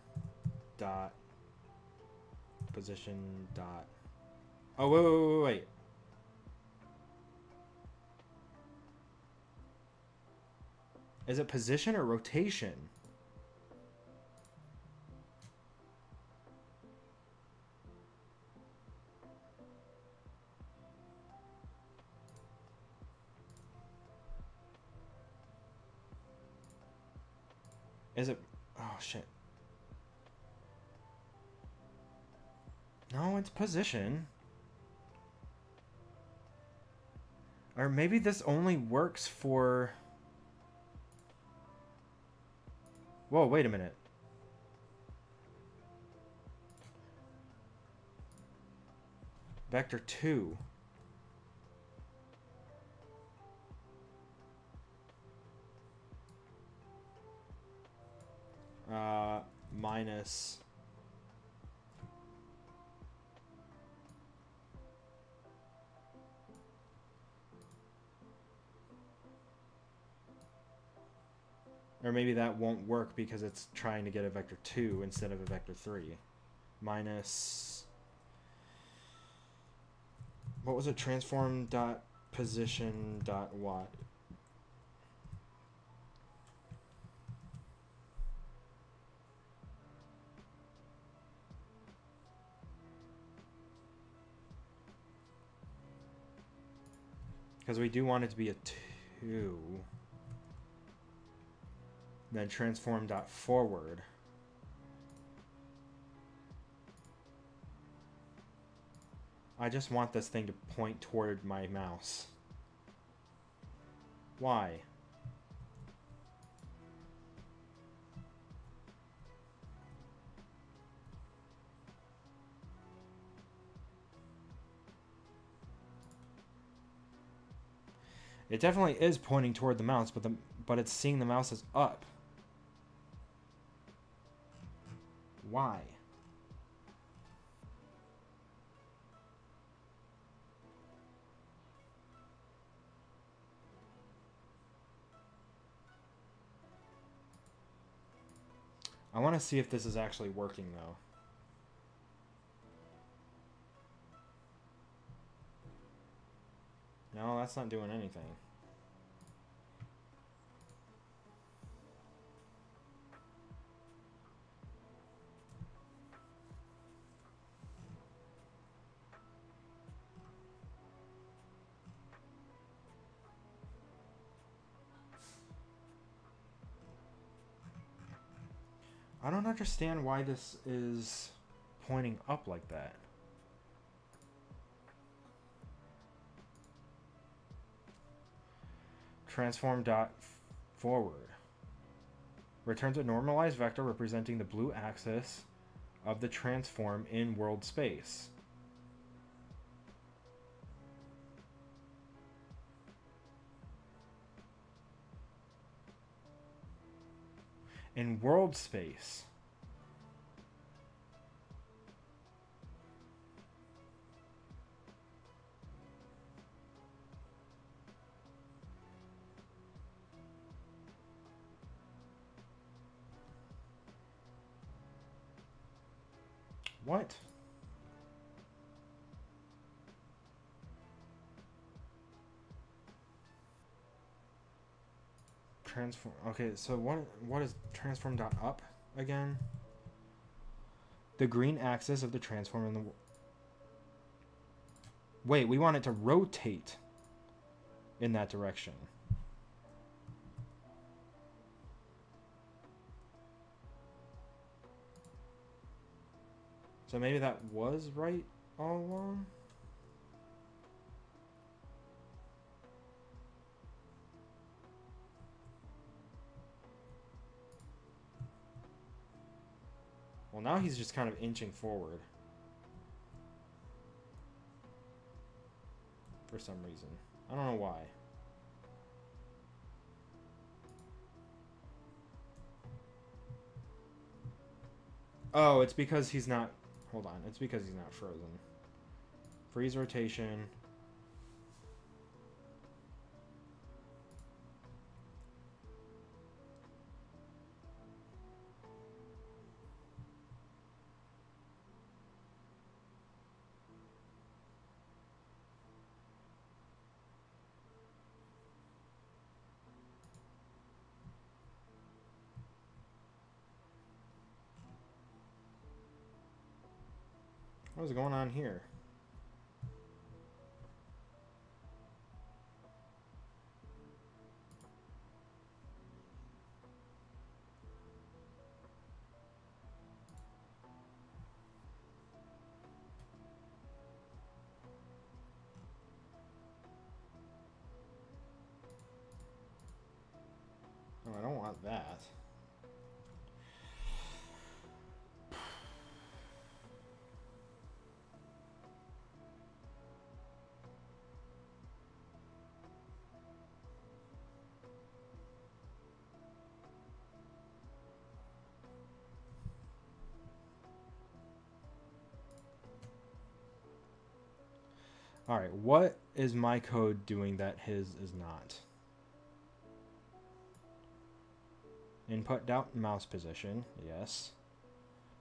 Speaker 1: dot position dot... Oh, wait. Is it position or rotation? Is it... Oh, shit. No, it's position. Or maybe this only works for... Whoa, wait a minute. Vector 2. Minus... Or maybe that won't work because it's trying to get a vector 2 instead of a vector 3. Minus... What was it? Transform dot position dot what? Because we do want it to be a 2. Then transform dot forward. I just want this thing to point toward my mouse. Why? It definitely is pointing toward the mouse, but it's seeing the mouse as up. Why? I want to see if this is actually working, though. No, that's not doing anything. I don't understand why this is pointing up like that. Transform dot forward. Returns a normalized vector representing the blue axis of the transform in world space. In world space. What? Transform. Okay, so what is transform dot up again? The green axis of the transform in the... Wait, we want it to rotate in that direction. So maybe that was right all along? Well, now he's just kind of inching forward. For some reason. I don't know why. Oh, it's because he's not... Hold on. It's because he's not frozen. Freeze rotation. What is going on here? Oh, I don't want that. All right, what is my code doing that his is not? Input dot mouse position, yes.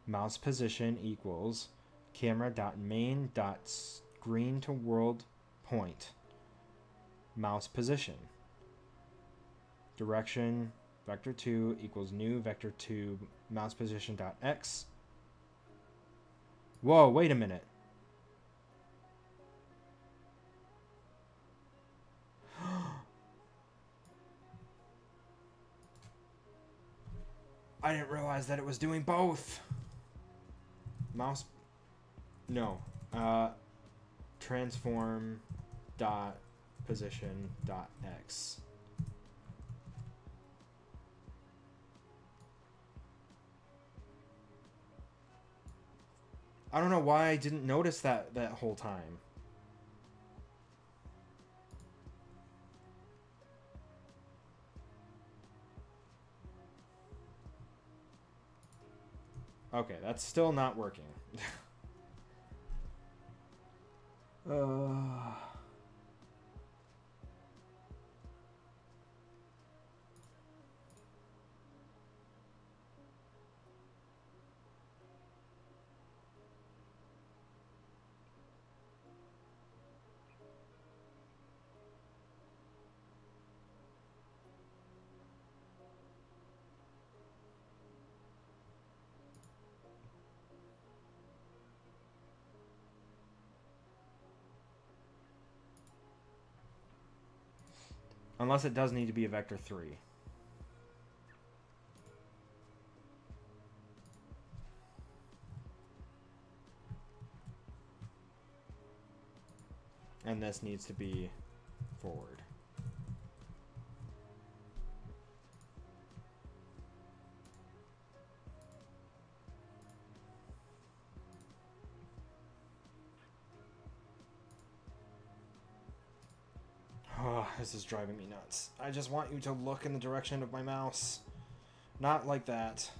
Speaker 1: Mouse position equals camera dot main dot screen to world point. Mouse position. Direction vector 2 equals new vector 2 mouse position dot x. Whoa, wait a minute. I didn't realize that it was doing both. Mouse. No. Transform dot position dot x. I don't know why I didn't notice that whole time. Okay, that's still not working. Unless it does need to be a vector 3. And this needs to be forward. Oh, this is driving me nuts. I just want you to look in the direction of my mouse. Not like that.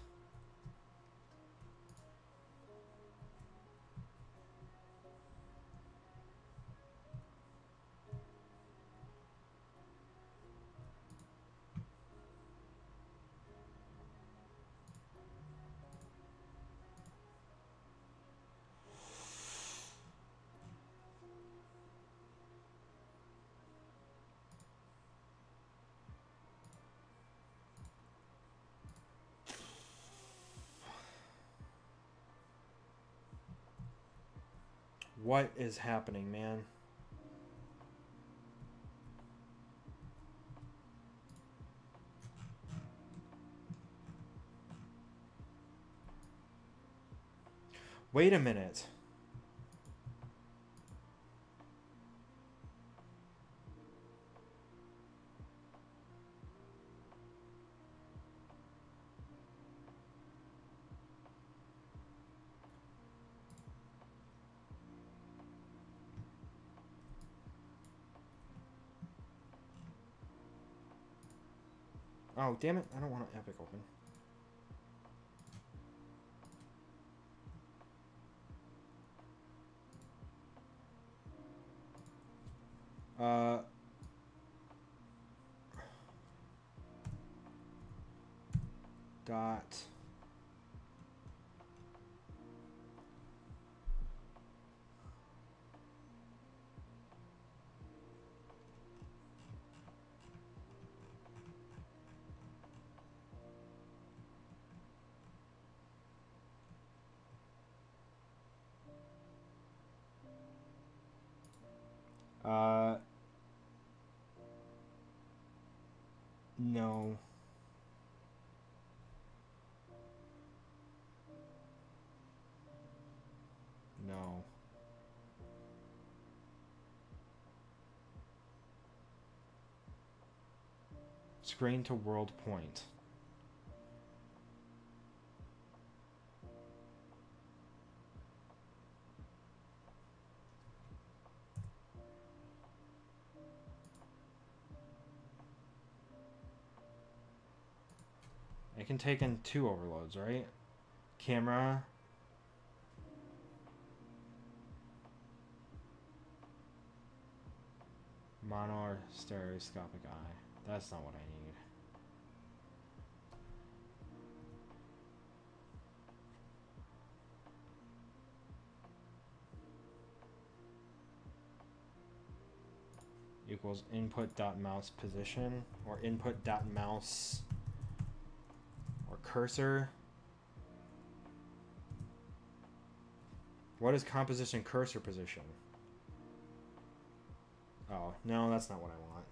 Speaker 1: What is happening, man? Wait a minute. Oh, damn it. I don't want an epic open. Dot. No. No. Screen to world point. It can take in 2 overloads, right? Camera. Mono or stereoscopic eye. That's not what I need. Equals input dot mouse position or input dot mouse or cursor. What is composition cursor position? Oh, no, that's not what I want.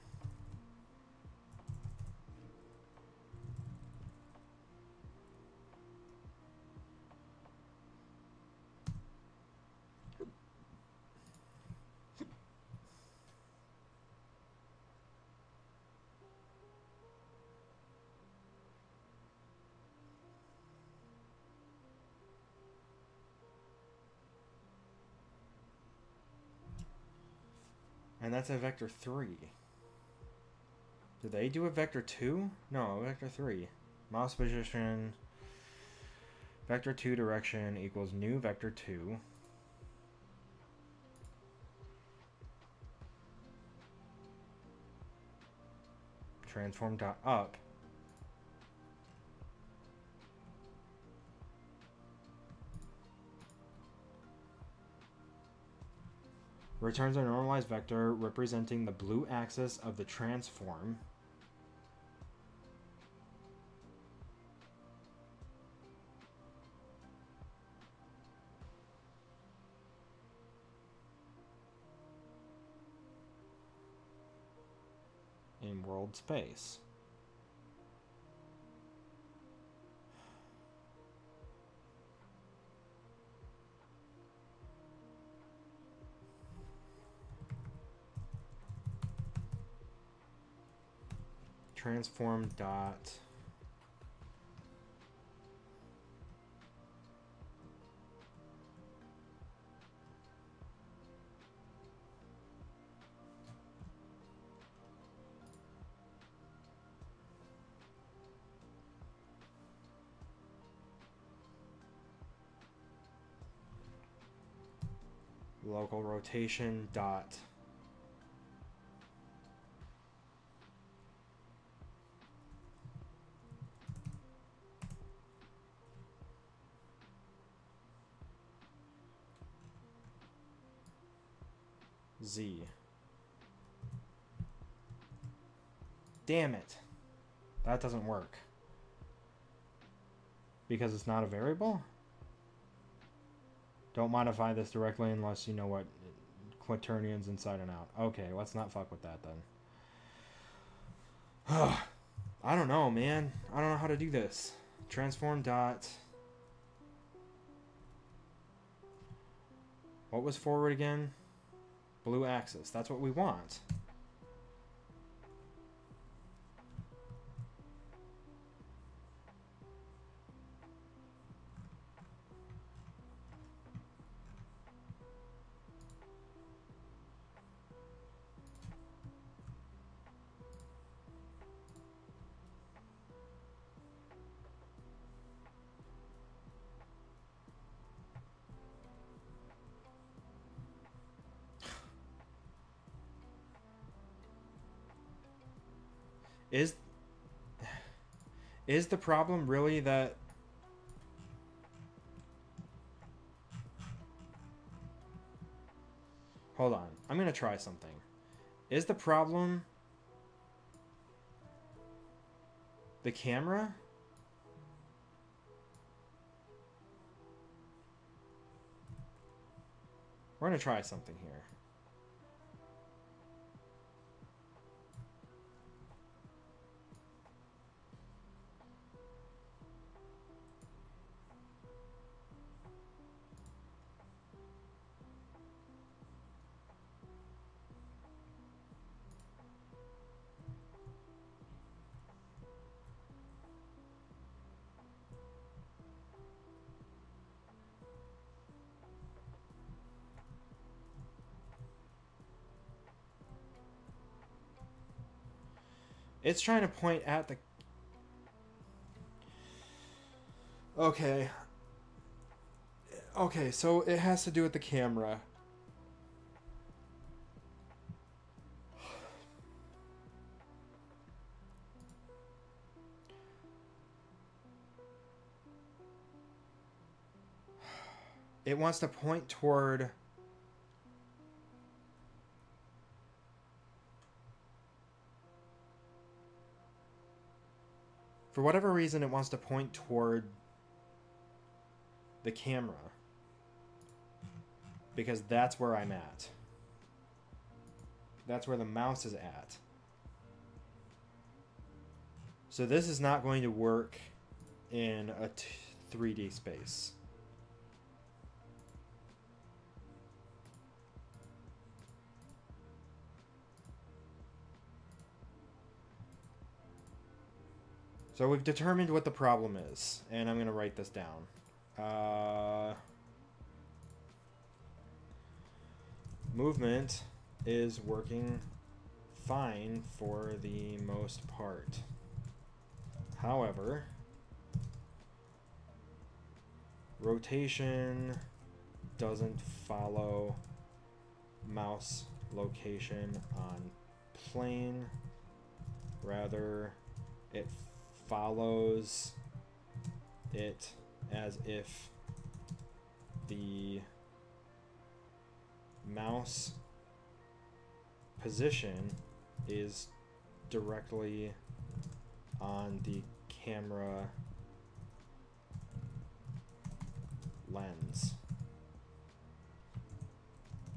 Speaker 1: And that's a vector 3. Do they do a vector 2? No, a vector 3. Mouse position, vector 2 direction equals new vector 2. Transform dot up. Returns a normalized vector representing the blue axis of the transform. In world space. Transform dot local rotation dot Z. Damn it. That doesn't work. Because it's not a variable? Don't modify this directly unless you know what quaternions inside and out. Okay, let's not fuck with that then. I don't know, man. I don't know how to do this. Transform dot... What was forward again? Blue axis. That's what we want. Is the problem really that hold on, I'm gonna try something. Is the problem the camera? We're gonna try something here. It's trying to point at the... Okay. Okay, so it has to do with the camera. it wants to point toward... For whatever reason, it wants to point toward the camera. Because that's where I'm at. That's where the mouse is at. So this is not going to work in a 3D space. So we've determined what the problem is, and I'm going to write this down. Movement is working fine for the most part. However, rotation doesn't follow mouse location on plane. Rather, it follows it as if the mouse position is directly on the camera lens.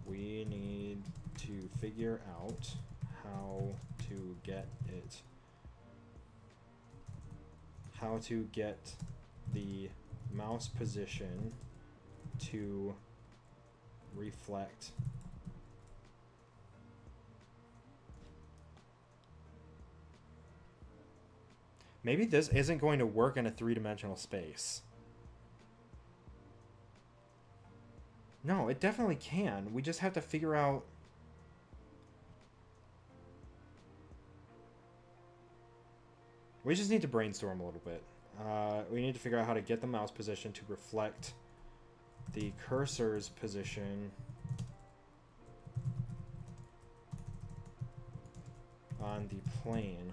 Speaker 1: We need to figure out how to get the mouse position to reflect maybe this isn't going to work in a three-dimensional space. No, it definitely can. We just have to figure out... We just need to brainstorm a little bit. We need to figure out how to get the mouse position to reflect the cursor's position on the plane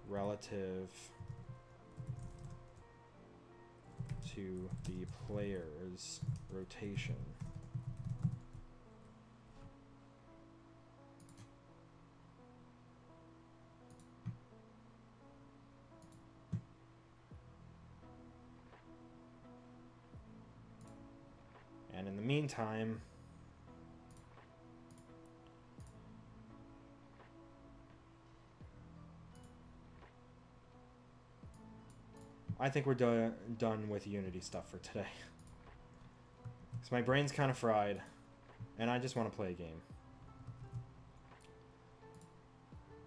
Speaker 1: relative to the player's rotation. And in the meantime, I think we're done with Unity stuff for today. Because my brain's kind of fried, and I just want to play a game.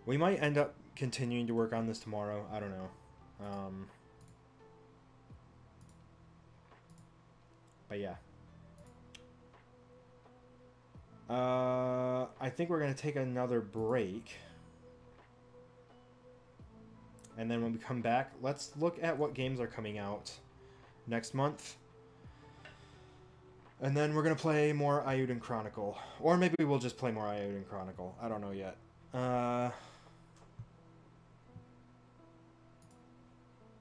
Speaker 1: We might end up continuing to work on this tomorrow. I don't know. But yeah. I think we're going to take another break. And then when we come back, let's look at what games are coming out next month. And then we're going to play more Eiyuden Chronicle. Or maybe we'll just play more Eiyuden Chronicle. I don't know yet.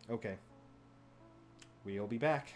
Speaker 1: Okay. We'll be back.